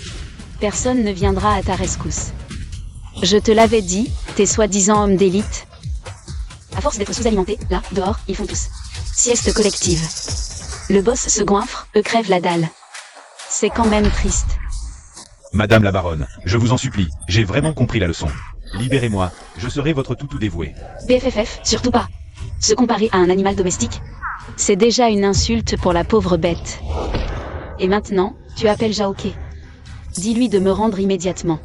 Personne ne viendra à ta rescousse. Je te l'avais dit, tes soi-disant hommes d'élite. À force d'être sous-alimentés, là, dehors, ils font tous sieste collective. Le boss se goinfre, eux crèvent la dalle. C'est quand même triste. Madame la baronne, je vous en supplie, j'ai vraiment compris la leçon. Libérez-moi, je serai votre toutou dévoué. BFFF, surtout pas. Se comparer à un animal domestique, c'est déjà une insulte pour la pauvre bête. Et maintenant, tu appelles Jaoke. Dis-lui de me rendre immédiatement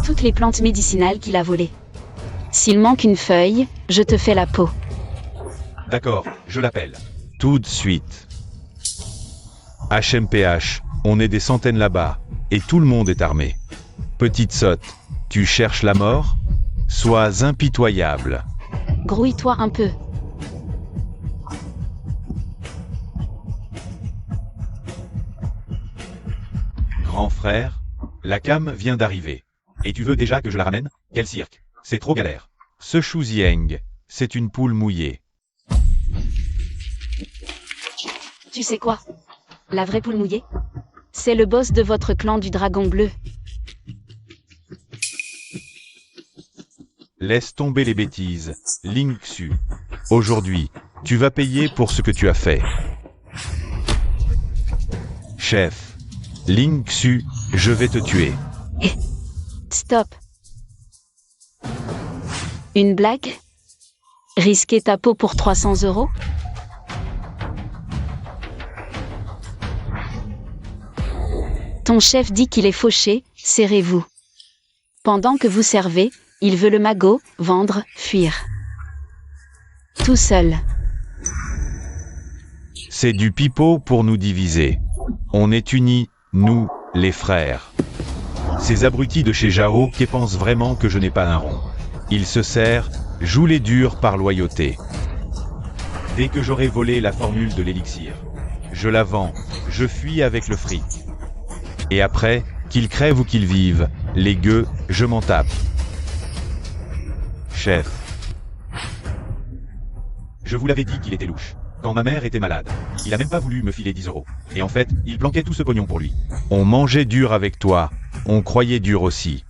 toutes les plantes médicinales qu'il a volées. S'il manque une feuille, je te fais la peau. D'accord, je l'appelle. Tout de suite. HMPH, on est des centaines là-bas, et tout le monde est armé. Petite sotte, tu cherches la mort? Sois impitoyable. Grouille-toi un peu. Grand frère, la cam vient d'arriver. Et tu veux déjà que je la ramène? Quel cirque? C'est trop galère. Ce Shu Zieng, c'est une poule mouillée. Tu sais quoi? La vraie poule mouillée? C'est le boss de votre clan du Dragon Bleu. Laisse tomber les bêtises, Ling Xu. Aujourd'hui, tu vas payer pour ce que tu as fait. Chef, Ling Xu, je vais te tuer. Stop. Une blague? Risquer ta peau pour 300 €? Ton chef dit qu'il est fauché, serrez-vous. Pendant que vous servez, il veut le magot, vendre, fuir. Tout seul. C'est du pipeau pour nous diviser. On est unis, nous, les frères. Ces abrutis de chez Jao qui pensent vraiment que je n'ai pas un rond. Ils se serrent, jouent les durs par loyauté. Dès que j'aurai volé la formule de l'élixir, je la vends, je fuis avec le fric. Et après, qu'ils crèvent ou qu'ils vivent, les gueux, je m'en tape. Chef. Je vous l'avais dit qu'il était louche. Quand ma mère était malade, il a même pas voulu me filer 10 €. Et en fait, il planquait tout ce pognon pour lui. On mangeait dur avec toi, on croyait dur aussi.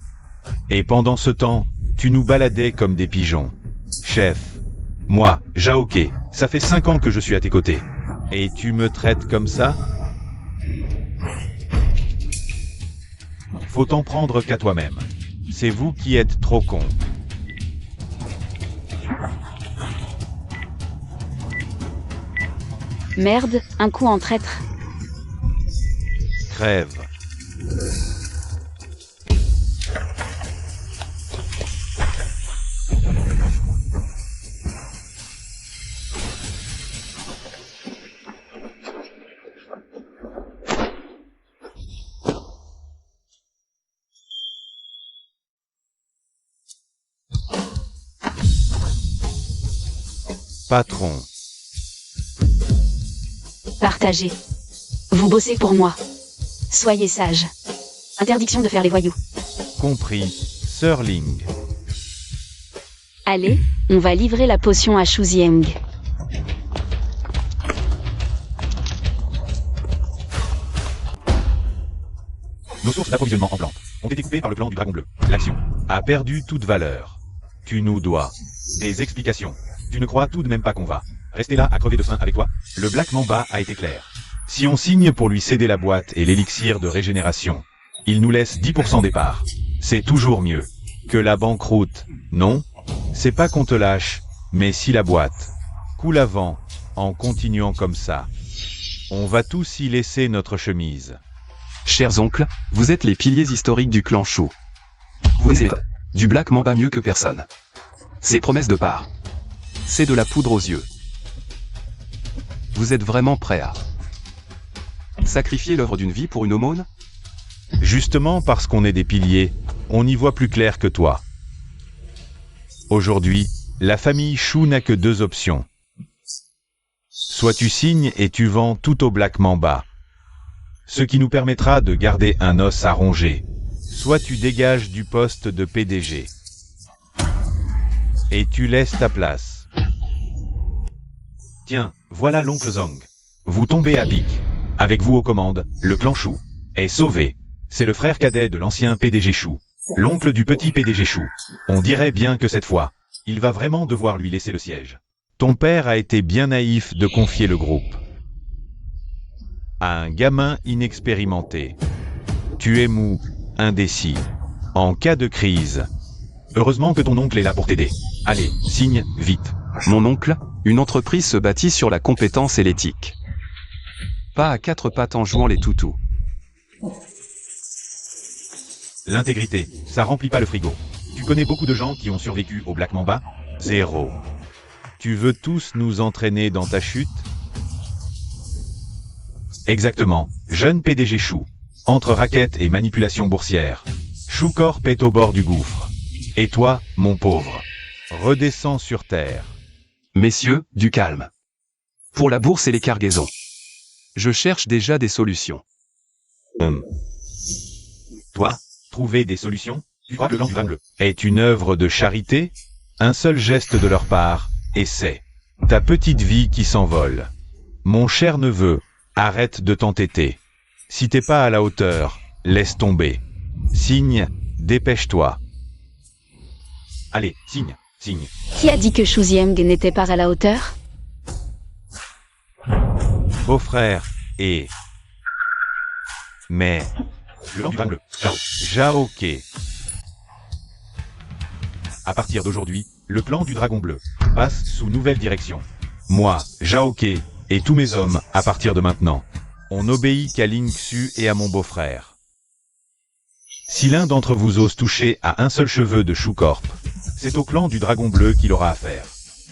Et pendant ce temps, tu nous baladais comme des pigeons. Chef. Moi, Jaoke, ça fait 5 ans que je suis à tes côtés. Et tu me traites comme ça? Faut t'en prendre qu'à toi-même. C'est vous qui êtes trop con. Merde, un coup en traître. Crève. Patron. Partagez. Vous bossez pour moi. Soyez sage. Interdiction de faire les voyous. Compris, Sir Ling. Allez, on va livrer la potion à Shu Zieng. Nos sources d'approvisionnement en plantes ont été coupées par le clan du Dragon Bleu. L'action a perdu toute valeur. Tu nous dois des explications. Tu ne crois tout de même pas qu'on va rester là à crever de faim avec toi? Le Black Mamba a été clair. Si on signe pour lui céder la boîte et l'élixir de régénération, il nous laisse 10% des parts. C'est toujours mieux que la banqueroute. Non, c'est pas qu'on te lâche, mais si la boîte coule avant, en continuant comme ça, on va tous y laisser notre chemise. Chers oncles, vous êtes les piliers historiques du clan Shu. Vous êtes du Black Mamba mieux que personne. Ces promesses de part, c'est de la poudre aux yeux. Vous êtes vraiment prêts à sacrifier l'œuvre d'une vie pour une aumône? Justement parce qu'on est des piliers, on y voit plus clair que toi. Aujourd'hui, la famille Shu n'a que 2 options. Soit tu signes et tu vends tout au Black Mamba, ce qui nous permettra de garder un os à ronger. Soit tu dégages du poste de PDG et tu laisses ta place. Tiens, voilà l'oncle Zong. Vous tombez à pic. Avec vous aux commandes, le clan Shu est sauvé. C'est le frère cadet de l'ancien PDG Shu, l'oncle du petit PDG Shu. On dirait bien que cette fois, il va vraiment devoir lui laisser le siège. Ton père a été bien naïf de confier le groupe à un gamin inexpérimenté. Tu es mou, indécis. En cas de crise. Heureusement que ton oncle est là pour t'aider. Allez, signe, vite. Mon oncle, une entreprise se bâtit sur la compétence et l'éthique. Pas à 4 pattes en jouant les toutous. L'intégrité, ça remplit pas le frigo. Tu connais beaucoup de gens qui ont survécu au Black Mamba? 0. Tu veux tous nous entraîner dans ta chute? Exactement, jeune PDG Shu. Entre raquettes et manipulation boursière, Shu Corp est au bord du gouffre. Et toi, mon pauvre, redescends sur terre. Messieurs, du calme. Pour la bourse et les cargaisons, je cherche déjà des solutions. Toi, trouver des solutions? Tu crois que le clan du Dragon Bleu est une œuvre de charité? Un seul geste de leur part, et c'est ta petite vie qui s'envole. Mon cher neveu, arrête de t'entêter. Si t'es pas à la hauteur, laisse tomber. Signe, dépêche-toi. Allez, signe, signe. Qui a dit que Shu Zieng n'était pas à la hauteur? Beau-frère, et... Mais... Le clan du Dragon Bleu, Jaoke. À partir d'aujourd'hui, le clan du Dragon Bleu passe sous nouvelle direction. Moi, Jaoke, et tous mes hommes, à partir de maintenant, on n'obéit qu'à Ling Xu et à mon beau-frère. Si l'un d'entre vous ose toucher à un seul cheveu de Shu Corp, c'est au clan du Dragon Bleu qu'il aura affaire.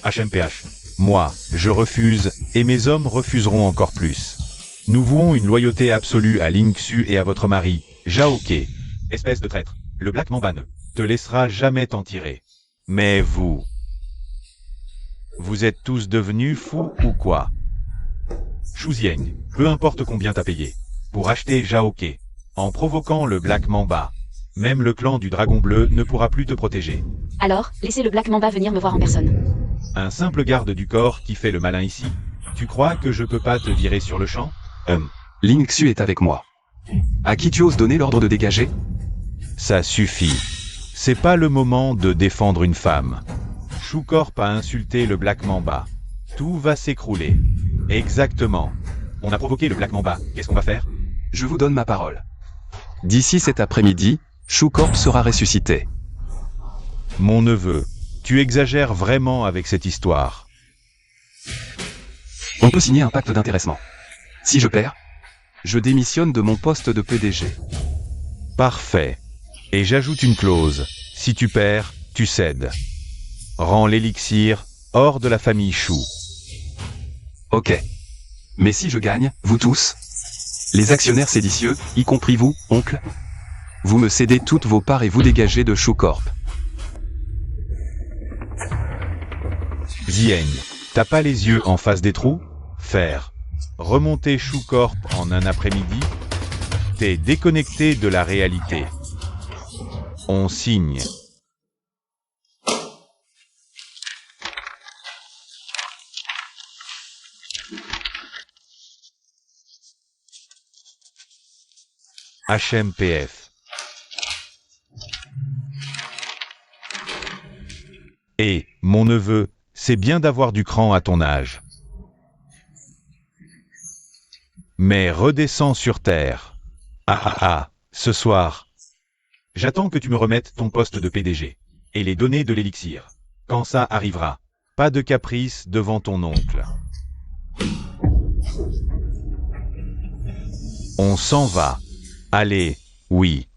HMPH. Moi, je refuse, et mes hommes refuseront encore plus. Nous vouons une loyauté absolue à Ling Xu et à votre mari, Jaoke. Espèce de traître, le Black Mamba ne te laissera jamais t'en tirer. Mais vous êtes tous devenus fous ou quoi? Shu Zieng, peu importe combien t'as payé, pour acheter Jaoke, en provoquant le Black Mamba, même le clan du Dragon Bleu ne pourra plus te protéger. Alors, laissez le Black Mamba venir me voir en personne. Un simple garde du corps qui fait le malin ici? Tu crois que je peux pas te virer sur le champ? Ling Xu est avec moi. À qui tu oses donner l'ordre de dégager? Ça suffit. C'est pas le moment de défendre une femme. Shu Corp a insulté le Black Mamba. Tout va s'écrouler. Exactement. On a provoqué le Black Mamba. Qu'est-ce qu'on va faire? Je vous donne ma parole. D'ici cet après-midi, Shu Corp sera ressuscité. Mon neveu, tu exagères vraiment avec cette histoire. On peut signer un pacte d'intéressement. Si je perds, je démissionne de mon poste de PDG. Parfait. Et j'ajoute une clause. Si tu perds, tu cèdes. Rends l'élixir hors de la famille Shu. Ok. Mais si je gagne, vous tous, les actionnaires séditieux, y compris vous, oncle, vous me cédez toutes vos parts et vous dégagez de Shu Corp. Zieng, t'as pas les yeux en face des trous? Faire remonter Shu Corp en un après-midi? T'es déconnecté de la réalité. On signe. HMPF. Et, mon neveu, c'est bien d'avoir du cran à ton âge. Mais redescends sur terre. Ce soir. J'attends que tu me remettes ton poste de PDG. Et les données de l'élixir. Quand ça arrivera. Pas de caprice devant ton oncle. On s'en va. Allez, oui.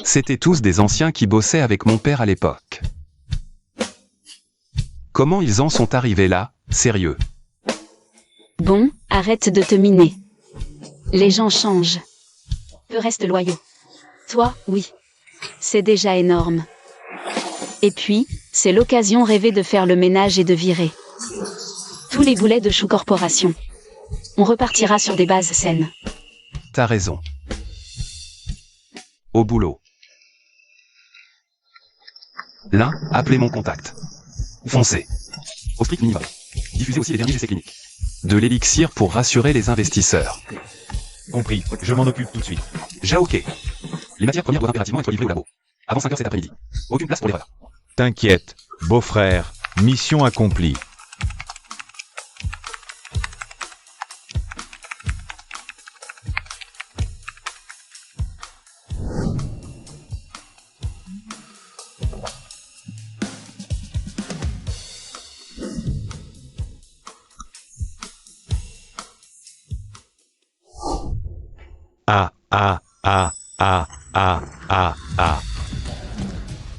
C'étaient tous des anciens qui bossaient avec mon père à l'époque. Comment ils en sont arrivés là, sérieux? Bon, arrête de te miner. Les gens changent. Peu restent loyaux. Toi, oui. C'est déjà énorme. Et puis, c'est l'occasion rêvée de faire le ménage et de virer tous les boulets de Chou Corporation. On repartira sur des bases saines. T'as raison. Au boulot. L'un, appelez mon contact. Foncez. Au strict minimum. Diffusez aussi les derniers essais cliniques. De l'élixir pour rassurer les investisseurs. Compris, je m'en occupe tout de suite. Ok. Les matières premières doivent impérativement être livrées au labo. Avant 5 heures cet après-midi. Aucune place pour l'erreur. T'inquiète, beau-frère, mission accomplie.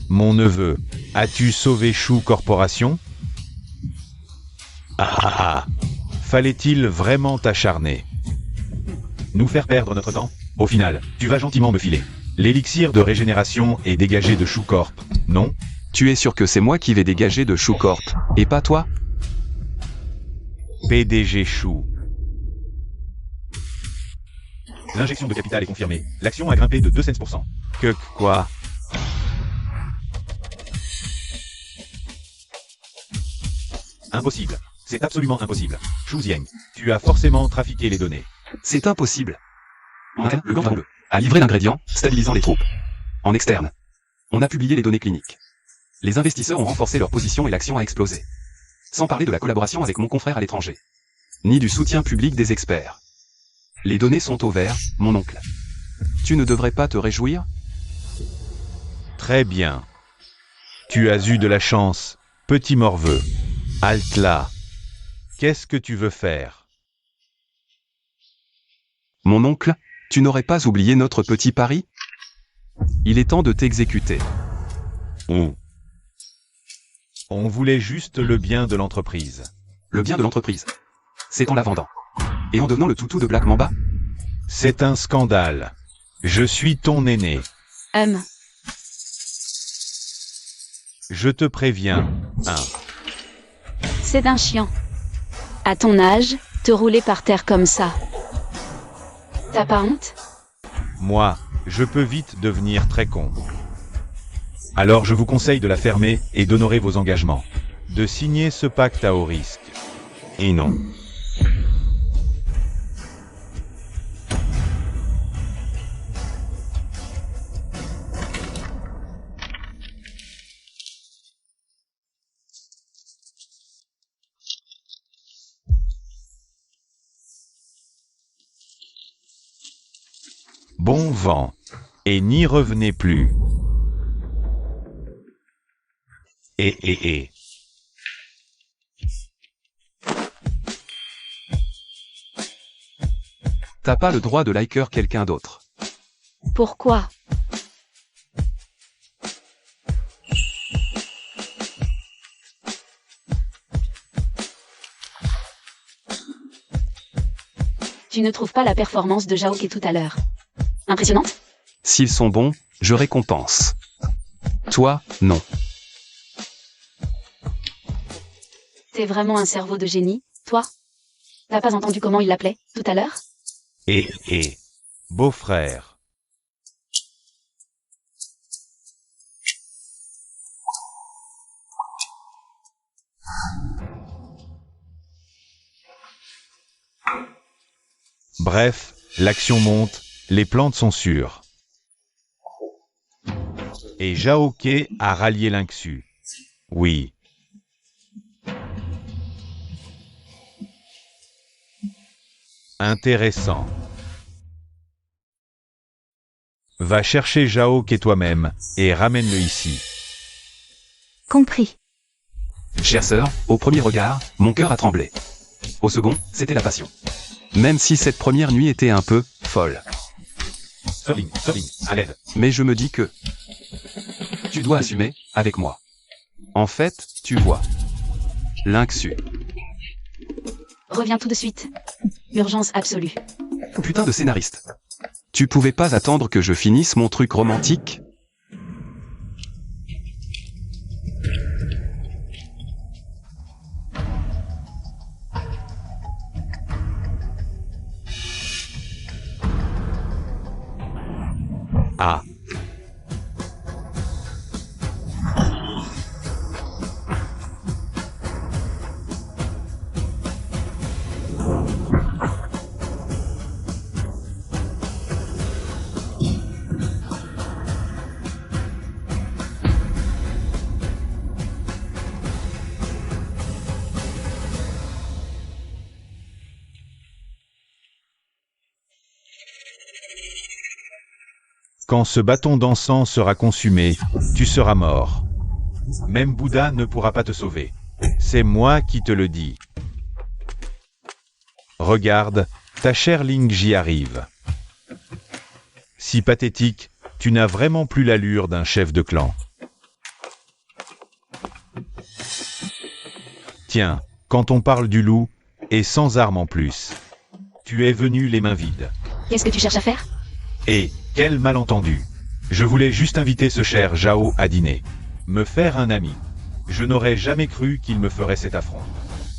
Mon neveu, as-tu sauvé Chou Corporation? Fallait-il vraiment t'acharner? Nous faire perdre notre temps? Au final, tu vas gentiment me filer. L'élixir de régénération est dégagé de Chou Corp, non? Tu es sûr que c'est moi qui vais dégager de Chou Corp, et pas toi? PDG Chou. L'injection de capital est confirmée. L'action a grimpé de 2 cents %. Que quoi? Impossible. C'est absolument impossible. Xu Zieng, tu as forcément trafiqué les données. C'est impossible. En interne, le Grand Bleu a livré l'ingrédient, stabilisant les troupes. En externe, on a publié les données cliniques. Les investisseurs ont renforcé leur position et l'action a explosé. Sans parler de la collaboration avec mon confrère à l'étranger. Ni du soutien public des experts. Les données sont au vert, mon oncle. Tu ne devrais pas te réjouir? Très bien. Tu as eu de la chance, petit morveux. Halte là. Qu'est-ce que tu veux faire? Mon oncle, tu n'aurais pas oublié notre petit pari? Il est temps de t'exécuter. On voulait juste le bien de l'entreprise. Le bien de l'entreprise. C'est en la vendant. Et en devenant le toutou de Black Mamba? C'est un scandale. Je suis ton aîné. Je te préviens, C'est d'un chiant. À ton âge, te rouler par terre comme ça. T'as pas honte? Moi, je peux vite devenir très con. Alors je vous conseille de la fermer et d'honorer vos engagements. De signer ce pacte à haut risque. Et non. Bon vent. Et n'y revenez plus. Et. T'as pas le droit de liker quelqu'un d'autre. Pourquoi? Tu ne trouves pas la performance de Zhao Ke tout à l'heure impressionnante? S'ils sont bons, je récompense. Toi, non. T'es vraiment un cerveau de génie, toi? T'as pas entendu comment il l'appelait, tout à l'heure? Et, beau-frère. Bref, l'action monte, les plantes sont sûres. Et Jaoke a rallié Lynxu. Oui. Intéressant. Va chercher Jaoke toi-même, et ramène-le ici. Compris. Chère sœur, au premier regard, mon cœur a tremblé. Au second, c'était la passion. Même si cette première nuit était un peu folle. Sterling, à l'aide. Mais je me dis que tu dois assumer avec moi. En fait, tu vois. Lynxu. Reviens tout de suite. Urgence absolue. Putain de scénariste. Tu pouvais pas attendre que je finisse mon truc romantique? Ah. Quand ce bâton d'encens sera consumé, tu seras mort. Même Bouddha ne pourra pas te sauver. C'est moi qui te le dis. Regarde, ta chère Lingji arrive. Si pathétique, tu n'as vraiment plus l'allure d'un chef de clan. Tiens, quand on parle du loup, et sans armes en plus, tu es venu les mains vides. Qu'est-ce que tu cherches à faire? Et, quel malentendu. Je voulais juste inviter ce cher Zhao à dîner. Me faire un ami. Je n'aurais jamais cru qu'il me ferait cet affront.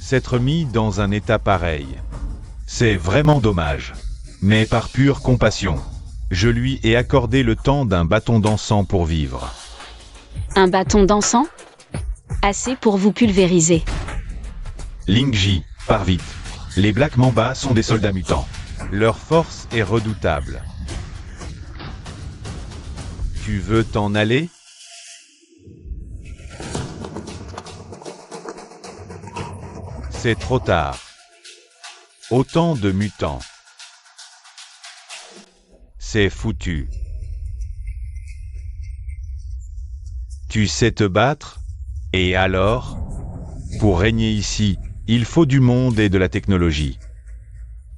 S'être mis dans un état pareil. C'est vraiment dommage. Mais par pure compassion, je lui ai accordé le temps d'un bâton d'encens pour vivre. Un bâton d'encens? Assez pour vous pulvériser. Lingji, pars vite. Les Black Mamba sont des soldats mutants. Leur force est redoutable. Tu veux t'en aller? C'est trop tard. Autant de mutants. C'est foutu. Tu sais te battre? Et alors? Pour régner ici, il faut du monde et de la technologie.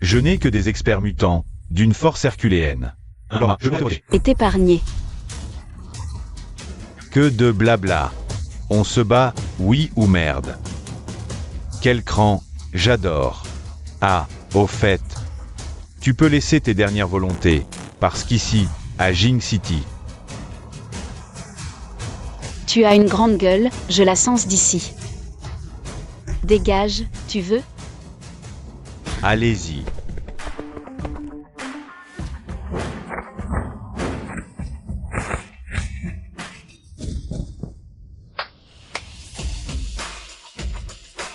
Je n'ai que des experts mutants, d'une force herculéenne. Alors, je vais Est épargné. Que de blabla. On se bat, oui ou merde. Quel cran, j'adore. Ah, au fait. Tu peux laisser tes dernières volontés, parce qu'ici, à Jing City, Tu as une grande gueule, je la sens d'ici. Dégage, tu veux? allez-y.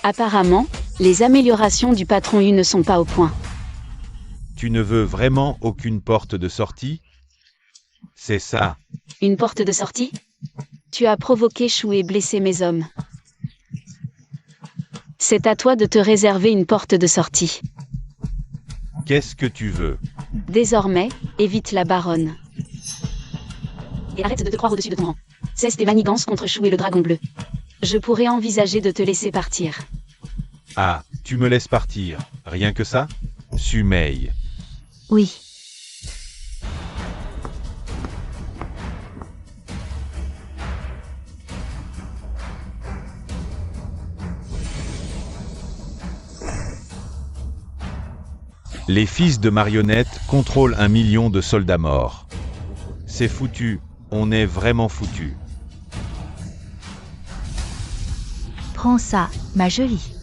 Apparemment, les améliorations du patron U ne sont pas au point. Tu ne veux vraiment aucune porte de sortie? C'est ça. Une porte de sortie? Tu as provoqué Chou et blessé mes hommes. C'est à toi de te réserver une porte de sortie. Qu'est-ce que tu veux? Désormais, évite la baronne. Et arrête de te croire au-dessus de ton rang. Cesse tes manigances contre Chou et le dragon bleu. Je pourrais envisager de te laisser partir. Ah, tu me laisses partir, rien que ça? Sumei. Oui. Les fils de marionnettes contrôlent 1 million de soldats morts. C'est foutu, on est vraiment foutu. Prends ça, ma jolie.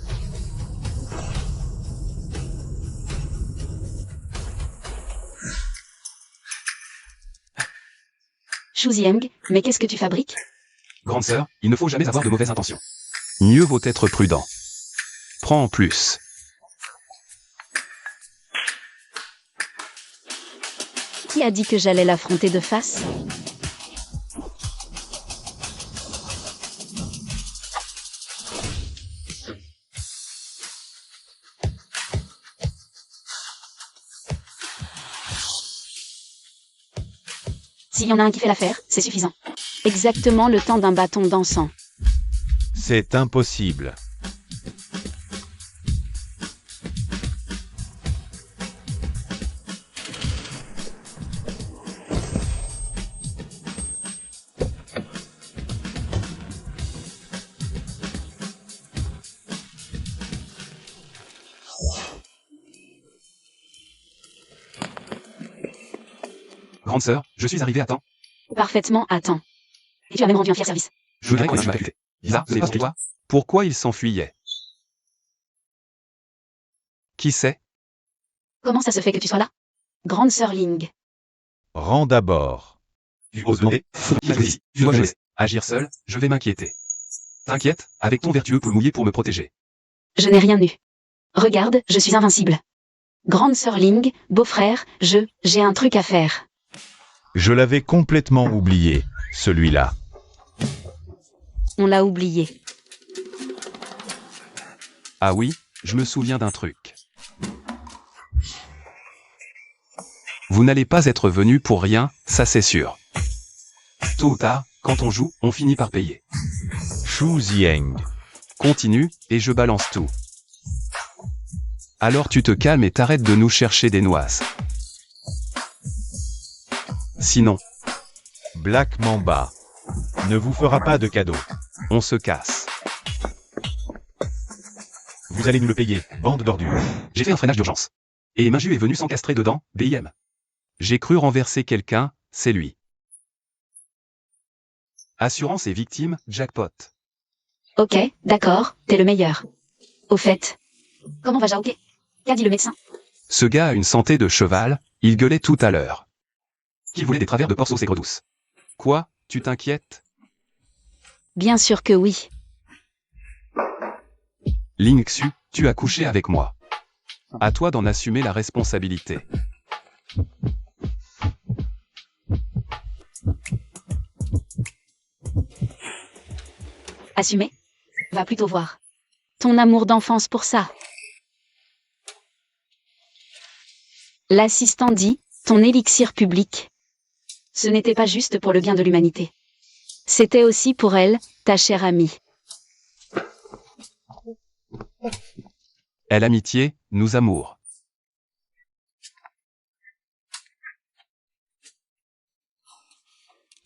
Shuzieng, mais qu'est-ce que tu fabriques? Grande sœur, il ne faut jamais avoir de mauvaises intentions. Mieux vaut être prudent. Prends en plus. Qui a dit que j'allais l'affronter de face? S'il y en a un qui fait l'affaire, c'est suffisant. Exactement le temps d'un bâton d'encens. C'est impossible. Grande sœur, je suis arrivé à temps. Parfaitement à temps. Et tu as même rendu un fier service. Je voudrais qu'on ait ma faculté. Lisa, c'est pour toi. Pourquoi il s'enfuyait? Qui sait? Comment ça se fait que tu sois là? Grande sœur Ling. Rends d'abord. Tu oses demander? Tu dois me laisser. Agir seul, je vais m'inquiéter. T'inquiète, avec ton vertueux poule mouillé pour me protéger. Je n'ai rien eu. Regarde, je suis invincible. Grande sœur Ling, beau-frère, j'ai un truc à faire. Je l'avais complètement oublié, celui-là. On l'a oublié. Ah oui, je me souviens d'un truc. Vous n'allez pas être venu pour rien, ça c'est sûr. Tôt ou tard, quand on joue, on finit par payer. Shuzieng. Continue, et je balance tout. Alors tu te calmes et t'arrêtes de nous chercher des noises. Sinon, Black Mamba. Ne vous fera pas de cadeau. on se casse. Vous allez nous le payer, bande d'ordures. J'ai fait un freinage d'urgence. Et Minju est venu s'encastrer dedans, BIM. J'ai cru renverser quelqu'un, c'est lui. Assurance et victime, jackpot. Ok, d'accord, t'es le meilleur. Au fait, comment va Jaoke? Qu'a dit le médecin? Ce gars a une santé de cheval, il gueulait tout à l'heure. Qui voulait des travers de porc sauce aigre douce? Quoi, tu t'inquiètes? Bien sûr que oui. Ling Xu, tu as couché avec moi. À toi d'en assumer la responsabilité. Assumé? Va plutôt voir. Ton amour d'enfance pour ça. L'assistant dit, ton élixir public. Ce n'était pas juste pour le bien de l'humanité. C'était aussi pour elle, ta chère amie. Elle amitié, nous amour.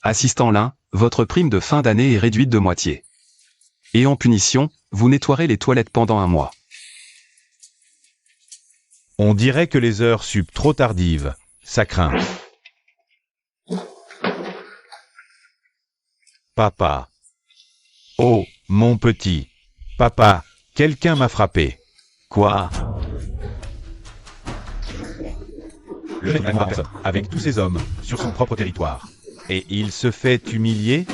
Assistant Lin, votre prime de fin d'année est réduite de moitié. Et en punition, vous nettoierez les toilettes pendant un mois. On dirait que les heures sup trop tardives. Ça craint. Papa. Oh, mon petit. Papa, quelqu'un m'a frappé. Quoi? Le mec n'a personne, avec tous ses hommes, sur son propre territoire. Et il se fait humilier?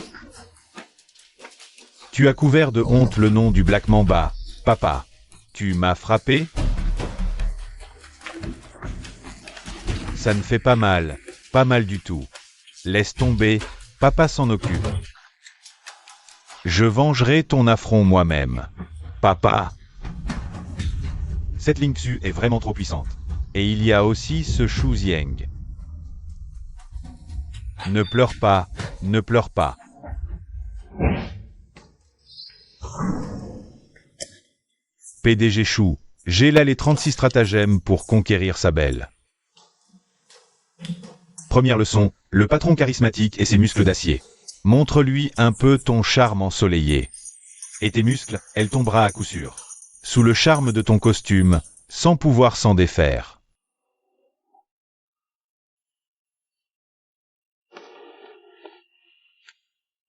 Tu as couvert de honte le nom du Black Mamba. Papa, tu m'as frappé? Ça ne fait pas mal du tout. Laisse tomber, papa s'en occupe. Je vengerai ton affront moi-même. Papa. Cette Ling Xu est vraiment trop puissante. Et il y a aussi ce Shuzieng. Ne pleure pas, ne pleure pas. PDG Chou, j'ai là les 36 stratagèmes pour conquérir sa belle. Première leçon, le patron charismatique et ses muscles d'acier. Montre-lui un peu ton charme ensoleillé. Et tes muscles, elle tombera à coup sûr. Sous le charme de ton costume, sans pouvoir s'en défaire.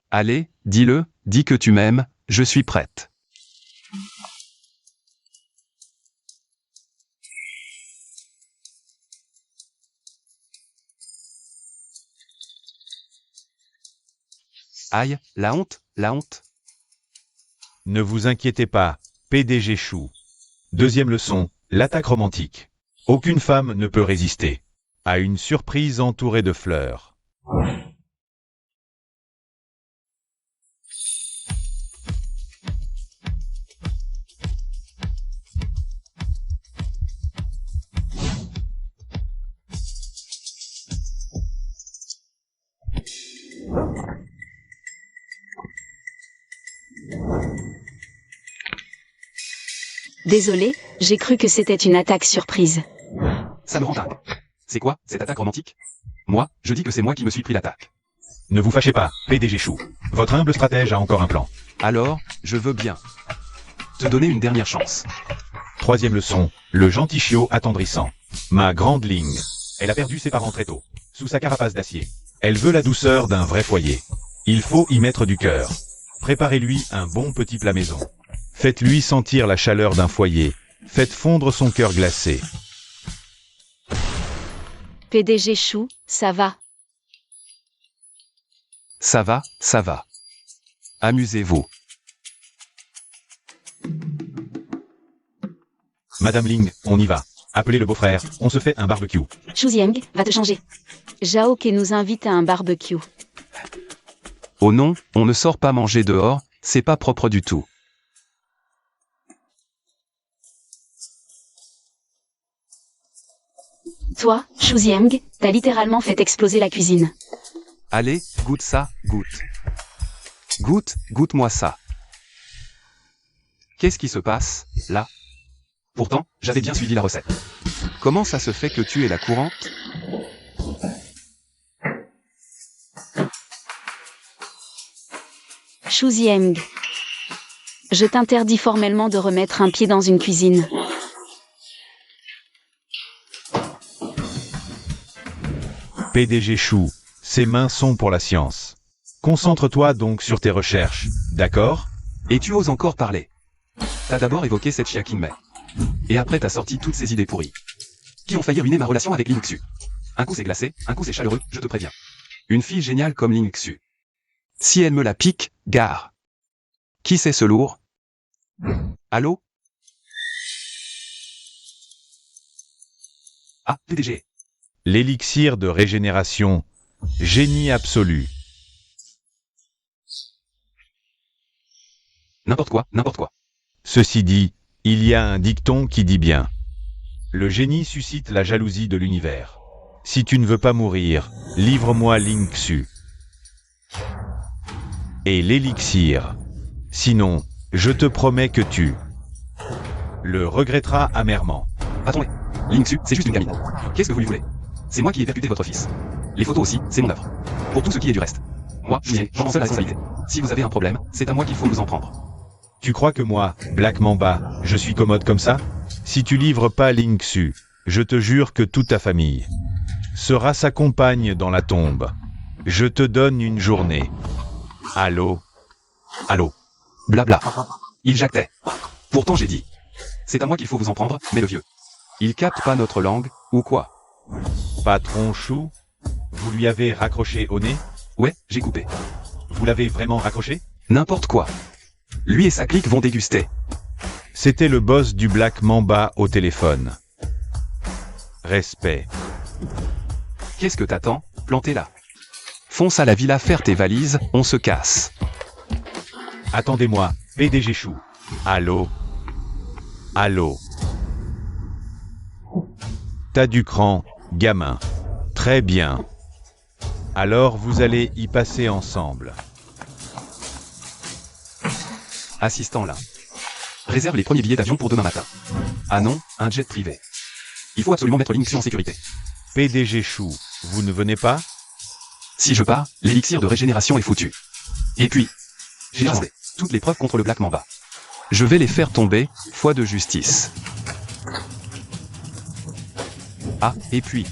Allez, dis-le, dis que tu m'aimes, je suis prête. Aïe, la honte, la honte. Ne vous inquiétez pas, PDG Chou. Deuxième leçon, l'attaque romantique. Aucune femme ne peut résister à une surprise entourée de fleurs. Désolé, j'ai cru que c'était une attaque surprise. Ça me rend dingue. C'est quoi, cette attaque romantique? Moi, je dis que c'est moi qui me suis pris l'attaque. Ne vous fâchez pas, PDG Chou. Votre humble stratège a encore un plan. Alors, je veux bien te donner une dernière chance. Troisième leçon, le gentil chiot attendrissant. Ma grande ligne. Elle a perdu ses parents très tôt, sous sa carapace d'acier. Elle veut la douceur d'un vrai foyer. Il faut y mettre du cœur. Préparez-lui un bon petit plat maison. Faites-lui sentir la chaleur d'un foyer. Faites fondre son cœur glacé. PDG Chou, ça va. Ça va, ça va. Amusez-vous. Madame Ling, on y va. Appelez le beau-frère, on se fait un barbecue. Xu Jiang, va te changer. Zhao Ke nous invite à un barbecue. Oh non, on ne sort pas manger dehors, c'est pas propre du tout. Toi, Xu Jiang, t'as littéralement fait exploser la cuisine. Allez, goûte ça, goûte. Goûte-moi ça. Qu'est-ce qui se passe, là? Pourtant, j'avais bien suivi la recette. Comment ça se fait que tu es la courante? Xu Jiang. Je t'interdis formellement de remettre un pied dans une cuisine. PDG Chou, ses mains sont pour la science. Concentre-toi donc sur tes recherches, d'accord? Et tu oses encore parler. T'as d'abord évoqué cette Chia Qingmei. Et après t'as sorti toutes ces idées pourries. Qui ont failli ruiner ma relation avec Ling Xu. Un coup c'est glacé, un coup c'est chaleureux, je te préviens. Une fille géniale comme Ling Xu. Si elle me la pique, gare. Qui c'est ce lourd? Allô? Ah, PDG. L'élixir de régénération. Génie absolu. N'importe quoi, n'importe quoi. Ceci dit, il y a un dicton qui dit bien. Le génie suscite la jalousie de l'univers. Si tu ne veux pas mourir, livre-moi Ling Xu. Et l'élixir. Sinon, je te promets que tu le regretteras amèrement. Attendez, Ling Xu, c'est juste une gamine. Qu'est-ce que vous lui voulez? C'est moi qui ai percuté votre fils. Les photos aussi, c'est mon œuvre. Pour tout ce qui est du reste. Moi, j'en prends seul la responsabilité. Si vous avez un problème, c'est à moi qu'il faut vous en prendre. Tu crois que moi, Black Mamba, je suis commode comme ça? Si tu livres pas Ling Xu, je te jure que toute ta famille sera sa compagne dans la tombe. Je te donne une journée. Allô? Allô? Blabla. Il jactait. Pourtant j'ai dit. C'est à moi qu'il faut vous en prendre, mais le vieux. Il capte pas notre langue, ou quoi? Patron Chou, vous lui avez raccroché au nez? Ouais, j'ai coupé. Vous l'avez vraiment raccroché? N'importe quoi. Lui et sa clique vont déguster. C'était le boss du Black Mamba au téléphone. Respect. Qu'est-ce que t'attends? Plantez-la. Fonce à la villa faire tes valises, on se casse. Attendez-moi, PDG Chou. Allô? Allô? T'as du cran, gamin. Très bien. Alors vous allez y passer ensemble. Assistant là. Réserve les premiers billets d'avion pour demain matin. Ah non, un jet privé. Il faut absolument mettre Ling Xu en sécurité. PDG Chou, vous ne venez pas? Si je pars, l'élixir de régénération est foutu. Et puis, j'ai rasé toutes les preuves contre le Black Mamba. Je vais les faire tomber, foi de justice. Ah, et puis...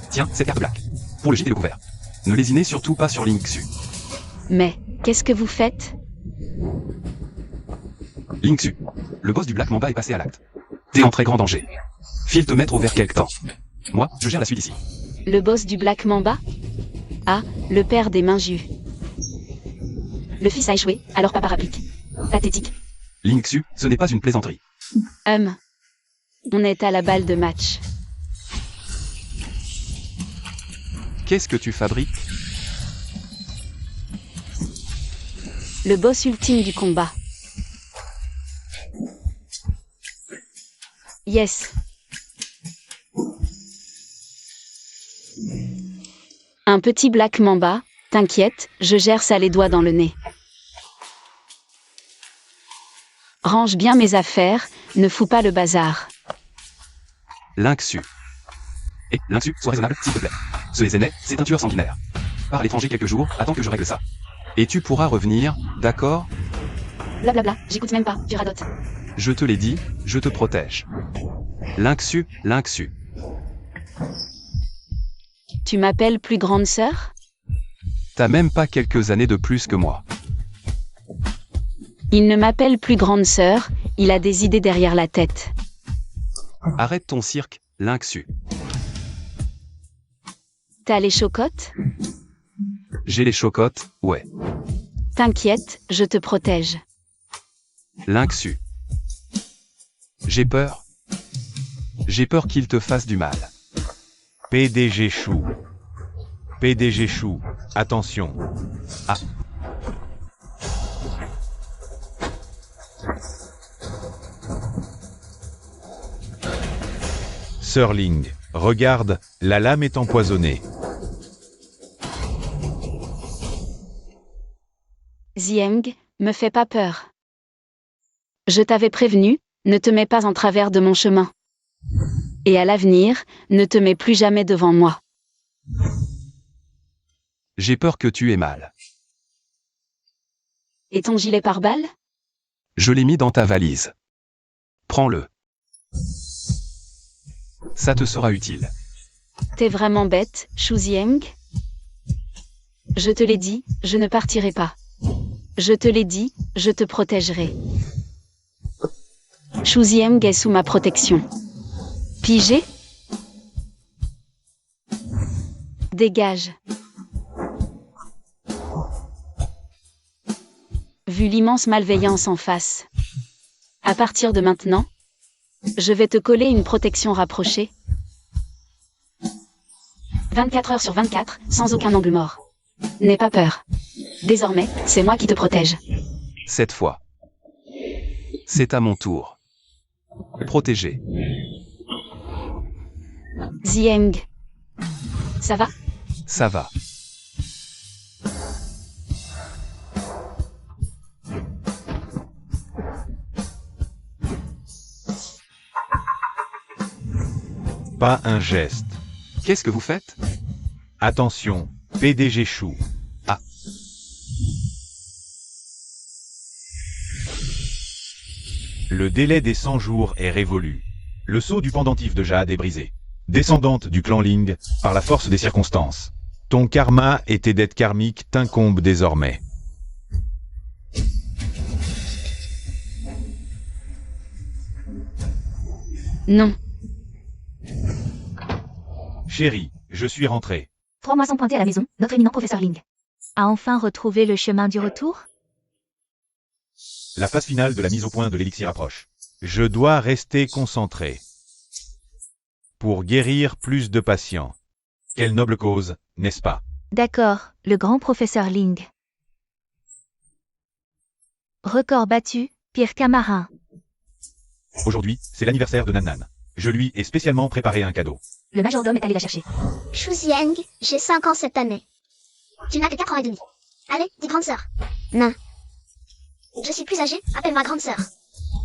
Tiens, cette carte black. Pour le gîte et le couvert. Ne lésinez surtout pas sur Ling Xu. Mais, qu'est-ce que vous faites? Ling Xu, le boss du Black Mamba est passé à l'acte. T'es en très grand danger. File te mettre au vert quelque temps. Moi, je gère la suite ici. Le boss du Black Mamba? Ah, le père des mains jues. Le fils a échoué, alors papa rapplique. Pathétique. Ling Xu, ce n'est pas une plaisanterie. On est à la balle de match. Qu'est-ce que tu fabriques? Le boss ultime du combat. Yes. Un petit Black Mamba, t'inquiète, je gère ça les doigts dans le nez. Range bien mes affaires, ne fous pas le bazar. Ling Xu. Et Ling Xu, sois raisonnable, s'il te plaît. Ce Ezenet, c'est un tueur sanguinaire. Pars à l'étranger quelques jours, attends que je règle ça. Et tu pourras revenir, d'accord? Blablabla, j'écoute même pas, tu radotes. Je te l'ai dit, je te protège. Ling Xu, Ling Xu. Tu m'appelles plus grande sœur? T'as même pas quelques années de plus que moi. Il ne m'appelle plus grande sœur, il a des idées derrière la tête. Arrête ton cirque, Ling Xu. T'as les chocottes? J'ai les chocottes, ouais. T'inquiète, je te protège. Ling Xu. J'ai peur. J'ai peur qu'il te fasse du mal. PDG Chou. PDG Chou. Attention. Ah. Sir Ling, regarde, la lame est empoisonnée. Zieng, me fais pas peur. Je t'avais prévenu, ne te mets pas en travers de mon chemin. Et à l'avenir, ne te mets plus jamais devant moi. J'ai peur que tu aies mal. Et ton gilet pare-balles? Je l'ai mis dans ta valise. Prends-le. Ça te sera utile. T'es vraiment bête, Shu Zieng? Je te l'ai dit, je ne partirai pas. Je te l'ai dit, je te protégerai. Shu Zieng est sous ma protection. Pigé? Dégage. Vu l'immense malveillance en face. À partir de maintenant, je vais te coller une protection rapprochée. 24 heures sur 24, sans aucun angle mort. N'aie pas peur. Désormais, c'est moi qui te protège. Cette fois. C'est à mon tour. Protégé. Zieng. Ça va? Ça va. Pas un geste. Qu'est-ce que vous faites? Attention, PDG Chou. Ah. Le délai des 100 jours est révolu. Le sceau du pendentif de Jade est brisé. Descendante du clan Ling, par la force des circonstances. Ton karma et tes dettes karmiques t'incombent désormais. Non. Chérie, je suis rentré. 3 mois sans pointer à la maison, notre éminent professeur Ling a enfin retrouvé le chemin du retour? La phase finale de la mise au point de l'élixir approche. Je dois rester concentré. Pour guérir plus de patients. Quelle noble cause, n'est-ce pas? D'accord, le grand professeur Ling. Record battu, pire qu'Amarin. Aujourd'hui, c'est l'anniversaire de Nan. Je lui ai spécialement préparé un cadeau. Le majordome est allé la chercher. Shu Zieng, j'ai 5 ans cette année. Tu n'as que 4 ans et demi. Allez, dis grande sœur. Non. Je suis plus âgée, appelle-moi grande sœur.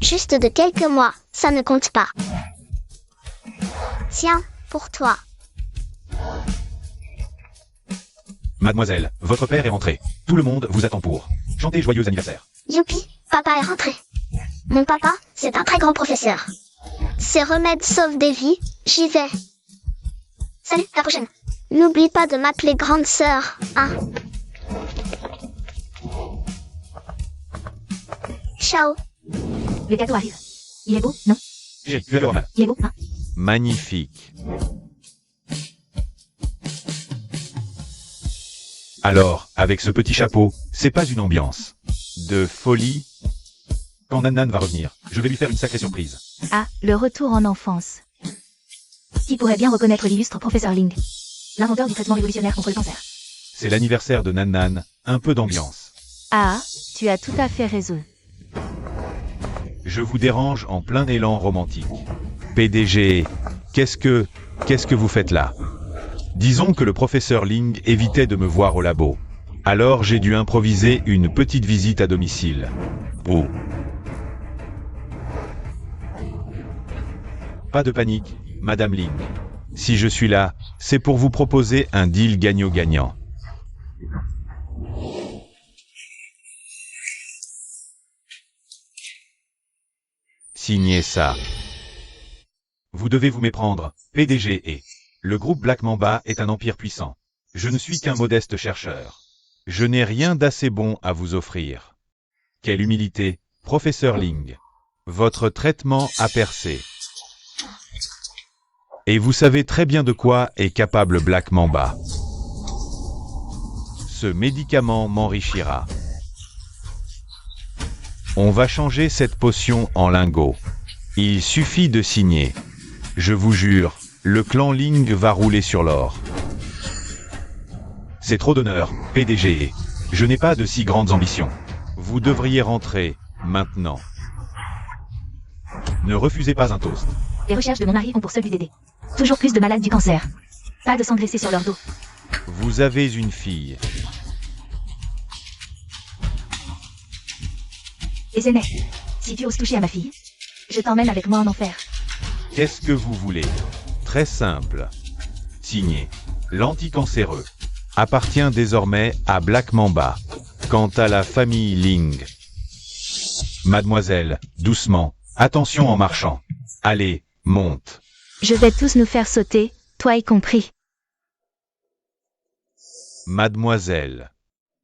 Juste de quelques mois, ça ne compte pas. Tiens, pour toi. Mademoiselle, votre père est rentré. Tout le monde vous attend pour. Chantez joyeux anniversaire. Youpi, papa est rentré. Mon papa, c'est un très grand professeur. Ses remèdes sauvent des vies, j'y vais. Salut, à la prochaine. N'oublie pas de m'appeler grande sœur, hein. Ciao. Le cadeau arrive. Il est beau, non? J'ai vu le roman. Il est beau, hein? Magnifique. Alors, avec ce petit chapeau, c'est pas une ambiance de folie. Quand Nan va revenir, je vais lui faire une sacrée surprise. Ah, le retour en enfance. Qui pourrait bien reconnaître l'illustre professeur Ling, l'inventeur du traitement révolutionnaire contre le cancer. C'est l'anniversaire de Nan, un peu d'ambiance. Ah, tu as tout à fait raison. Je vous dérange en plein élan romantique. PDG, qu'est-ce que vous faites là? Disons que le professeur Ling évitait de me voir au labo. Alors j'ai dû improviser une petite visite à domicile. Oh. Pas de panique, Madame Ling. Si je suis là, c'est pour vous proposer un deal gagnant-gagnant. Signez ça. Vous devez vous méprendre, PDG et... Le groupe Black Mamba est un empire puissant. Je ne suis qu'un modeste chercheur. Je n'ai rien d'assez bon à vous offrir. Quelle humilité, professeur Ling. Votre traitement a percé. Et vous savez très bien de quoi est capable Black Mamba. Ce médicament m'enrichira. On va changer cette potion en lingot. Il suffit de signer. Je vous jure, le clan Ling va rouler sur l'or. C'est trop d'honneur, PDG. Je n'ai pas de si grandes ambitions. Vous devriez rentrer, maintenant. Ne refusez pas un toast. Les recherches de mon mari ont pour seul but d'aider toujours plus de malades du cancer. Pas de s'engraisser sur leur dos. Vous avez une fille. Et Zeynep, si tu oses toucher à ma fille, je t'emmène avec moi en enfer. Qu'est-ce que vous voulez? Très simple. Signé. L'anticancéreux appartient désormais à Black Mamba. Quant à la famille Ling... Mademoiselle, doucement, attention en marchant. Allez, monte. Je vais tous nous faire sauter, toi y compris. Mademoiselle.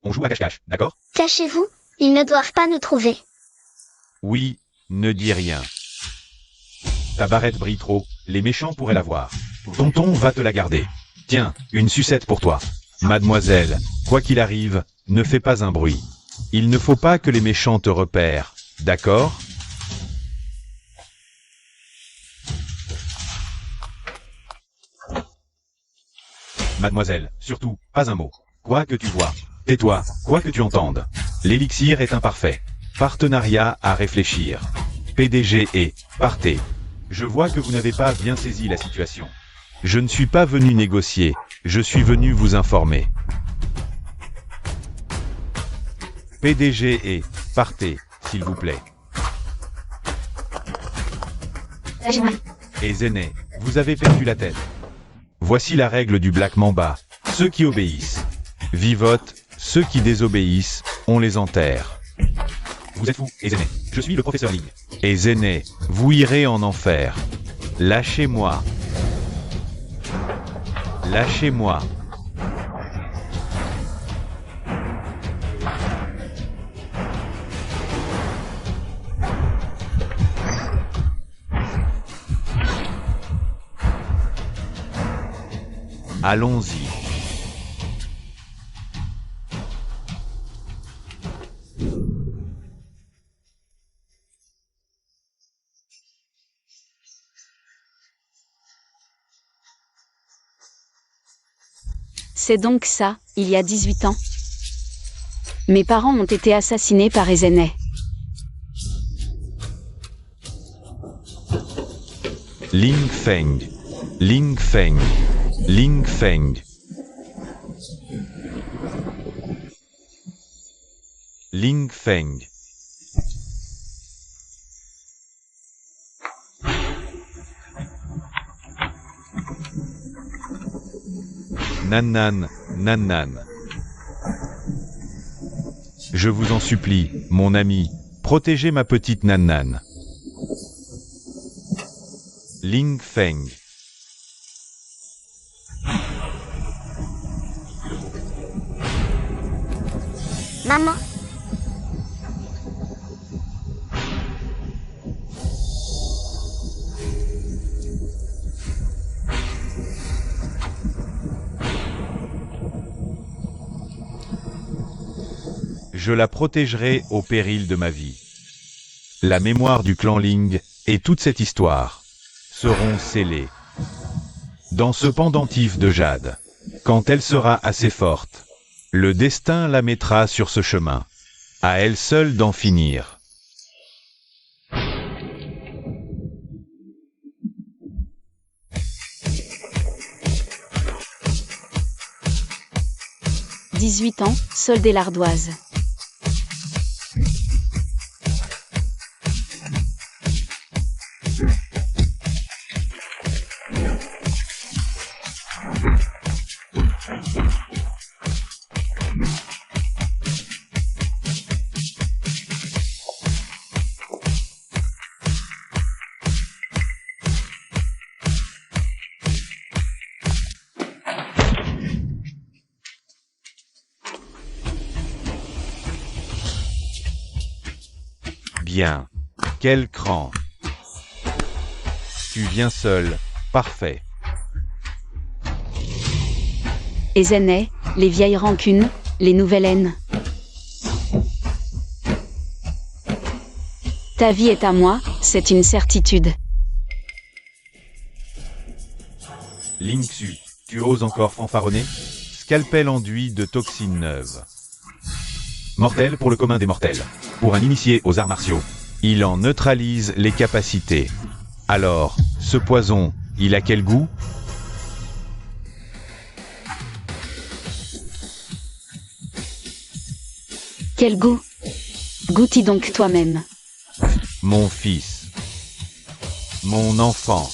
On joue à cache-cache, d'accord? Cachez-vous, ils ne doivent pas nous trouver. Oui, ne dis rien. Ta barrette brille trop, les méchants pourraient la voir. Tonton va te la garder. Tiens, une sucette pour toi. Mademoiselle, quoi qu'il arrive, ne fais pas un bruit. Il ne faut pas que les méchants te repèrent, d'accord? Mademoiselle, surtout, pas un mot. Quoi que tu vois, tais-toi, quoi que tu entendes. L'élixir est imparfait. Partenariat à réfléchir. PDG et partez. Je vois que vous n'avez pas bien saisi la situation. Je ne suis pas venu négocier, je suis venu vous informer. PDG et partez, s'il vous plaît. Lâchez-moi. Et Zeynep, vous avez perdu la tête. Voici la règle du Black Mamba. Ceux qui obéissent vivotent, ceux qui désobéissent, on les enterre. Vous êtes fou, et Zeynep. Je suis le professeur Ling. Et Zeynep, vous irez en enfer. Lâchez-moi. Lâchez-moi. Allons-y. C'est donc ça, il y a 18 ans. Mes parents ont été assassinés par Zeynep. Ling Feng. Ling Feng. Ling Feng. Ling Feng. Nan. Je vous en supplie, mon ami, protégez ma petite Nan. Ling Feng. Maman, Je la protégerai au péril de ma vie. La mémoire du clan Ling et toute cette histoire seront scellées dans ce pendentif de jade. Quand elle sera assez forte, le destin la mettra sur ce chemin. À elle seule d'en finir. « 18 ans, soldé l'ardoise. Bien. Quel cran. Tu viens seul. Parfait. Et aînés, les vieilles rancunes, les nouvelles haines. Ta vie est à moi, c'est une certitude. Lingxu, tu oses encore fanfaronner? Scalpel enduit de toxines neuves. Mortel pour le commun des mortels. Pour un initié aux arts martiaux, il en neutralise les capacités. Alors, ce poison, il a quel goût? Quel goût? Goûte-y donc toi-même. Mon fils. Mon enfant.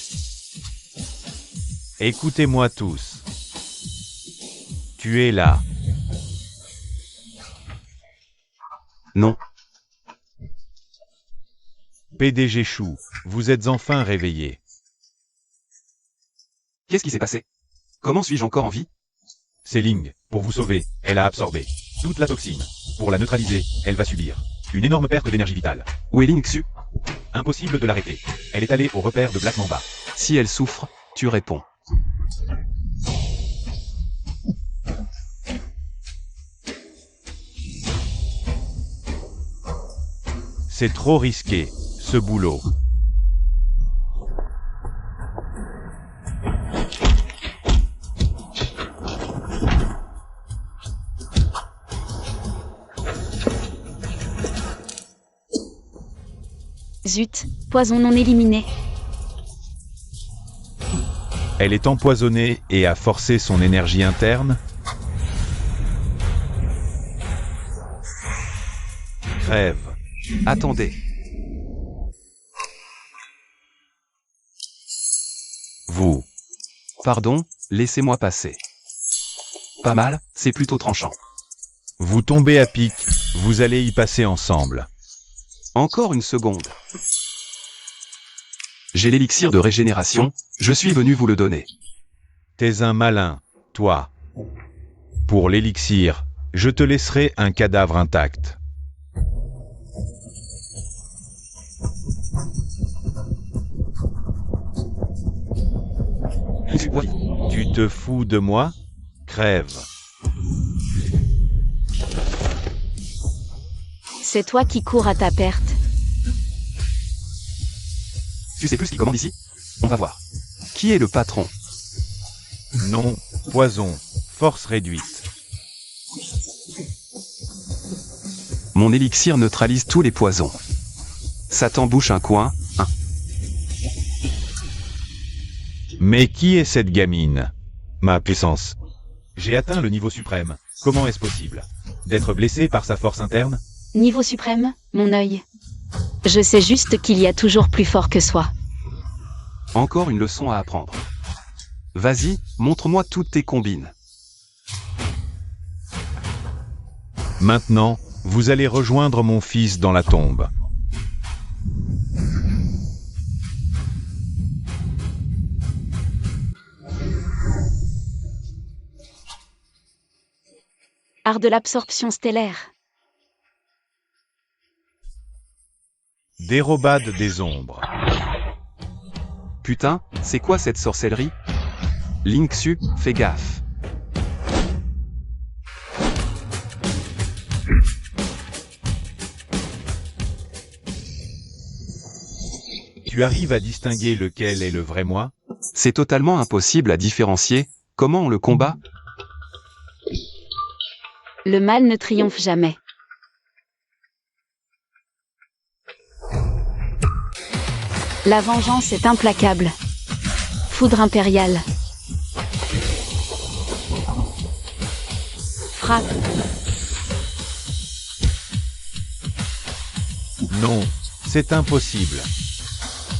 Écoutez-moi tous. Tu es là. Non. PDG Chou, vous êtes enfin réveillé. Qu'est-ce qui s'est passé? Comment suis-je encore en vie? C'est Ling, pour vous sauver, elle a absorbé toute la toxine. Pour la neutraliser, elle va subir une énorme perte d'énergie vitale. Où est Lingxu? Impossible de l'arrêter. Elle est allée au repère de Black Mamba. Si elle souffre, tu réponds. C'est trop risqué, ce boulot. Zut, poison non éliminé. Elle est empoisonnée et a forcé son énergie interne. Crève. Attendez. Vous. Pardon, laissez-moi passer. Pas mal, c'est plutôt tranchant. Vous tombez à pic, vous allez y passer ensemble. Encore une seconde. J'ai l'élixir de régénération, je suis venu vous le donner. T'es un malin, toi. Pour l'élixir, je te laisserai un cadavre intact. Tu te fous de moi? Crève. C'est toi qui cours à ta perte. Tu sais plus ce qui commande ici? On va voir. Qui est le patron? Non, poison, force réduite. Mon élixir neutralise tous les poisons. Ça t'embouche un coin, hein? Mais qui est cette gamine? Ma puissance. J'ai atteint le niveau suprême. Comment est-ce possible? D'être blessé par sa force interne? Niveau suprême, mon œil. Je sais juste qu'il y a toujours plus fort que soi. Encore une leçon à apprendre. Vas-y, montre-moi toutes tes combines. Maintenant, vous allez rejoindre mon fils dans la tombe. Art de l'absorption stellaire. Dérobade des ombres. Putain, c'est quoi cette sorcellerie? Lingxu, fais gaffe. Tu arrives à distinguer lequel est le vrai moi? C'est totalement impossible à différencier. Comment on le combat? Le mal ne triomphe jamais. La vengeance est implacable. Foudre impériale. Frappe. Non, c'est impossible.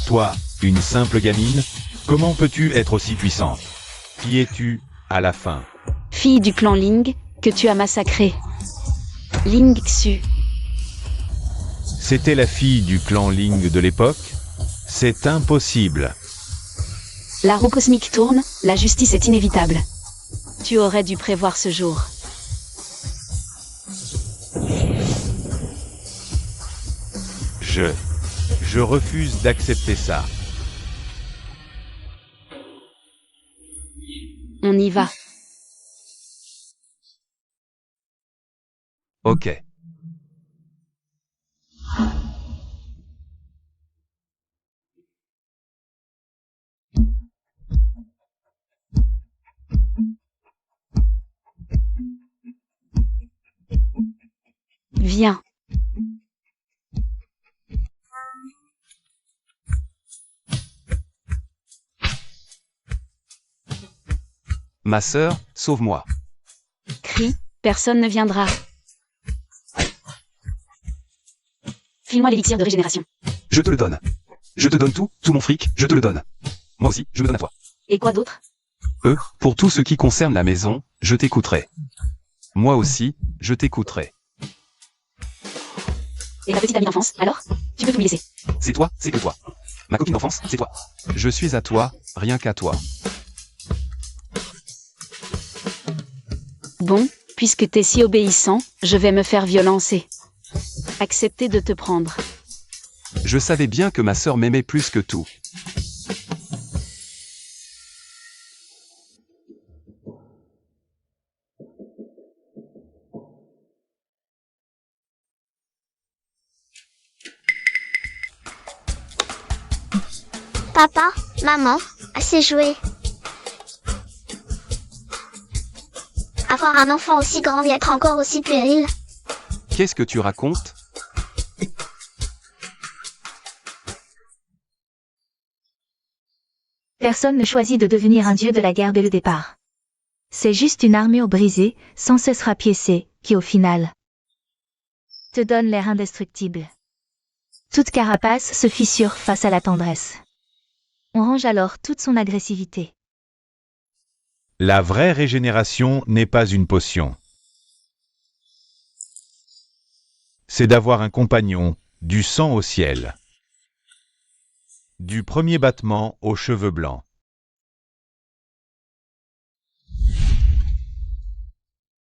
Toi, une simple gamine, comment peux-tu être aussi puissante? Qui es-tu, à la fin? Fille du clan Ling, que tu as massacré. Ling Xu. C'était la fille du clan Ling de l'époque? C'est impossible. La roue cosmique tourne, la justice est inévitable. Tu aurais dû prévoir ce jour. Je refuse d'accepter ça. On y va. Ok. Viens. Ma sœur, sauve-moi. Crie, personne ne viendra. File-moi l'élixir de régénération. Je te le donne. Je te donne tout mon fric, je te le donne. Moi aussi, je me donne à toi. Et quoi d'autre? Pour tout ce qui concerne la maison, je t'écouterai. Moi aussi, je t'écouterai. Et ta petite amie d'enfance, alors? Tu peux tout lui laisser. C'est toi, c'est que toi. Ma copine d'enfance, c'est toi. Je suis à toi, rien qu'à toi. Bon, puisque t'es si obéissant, je vais me faire violencer. Accepter de te prendre. Je savais bien que ma sœur m'aimait plus que tout. Papa, maman, assez joué. Avoir un enfant aussi grand et être encore aussi puéril. Qu'est-ce que tu racontes? Personne ne choisit de devenir un dieu de la guerre dès le départ. C'est juste une armure brisée, sans cesse rapiécée, qui au final te donne l'air indestructible. Toute carapace se fissure face à la tendresse. On range alors toute son agressivité. La vraie régénération n'est pas une potion. C'est d'avoir un compagnon, du sang au ciel. Du premier battement aux cheveux blancs.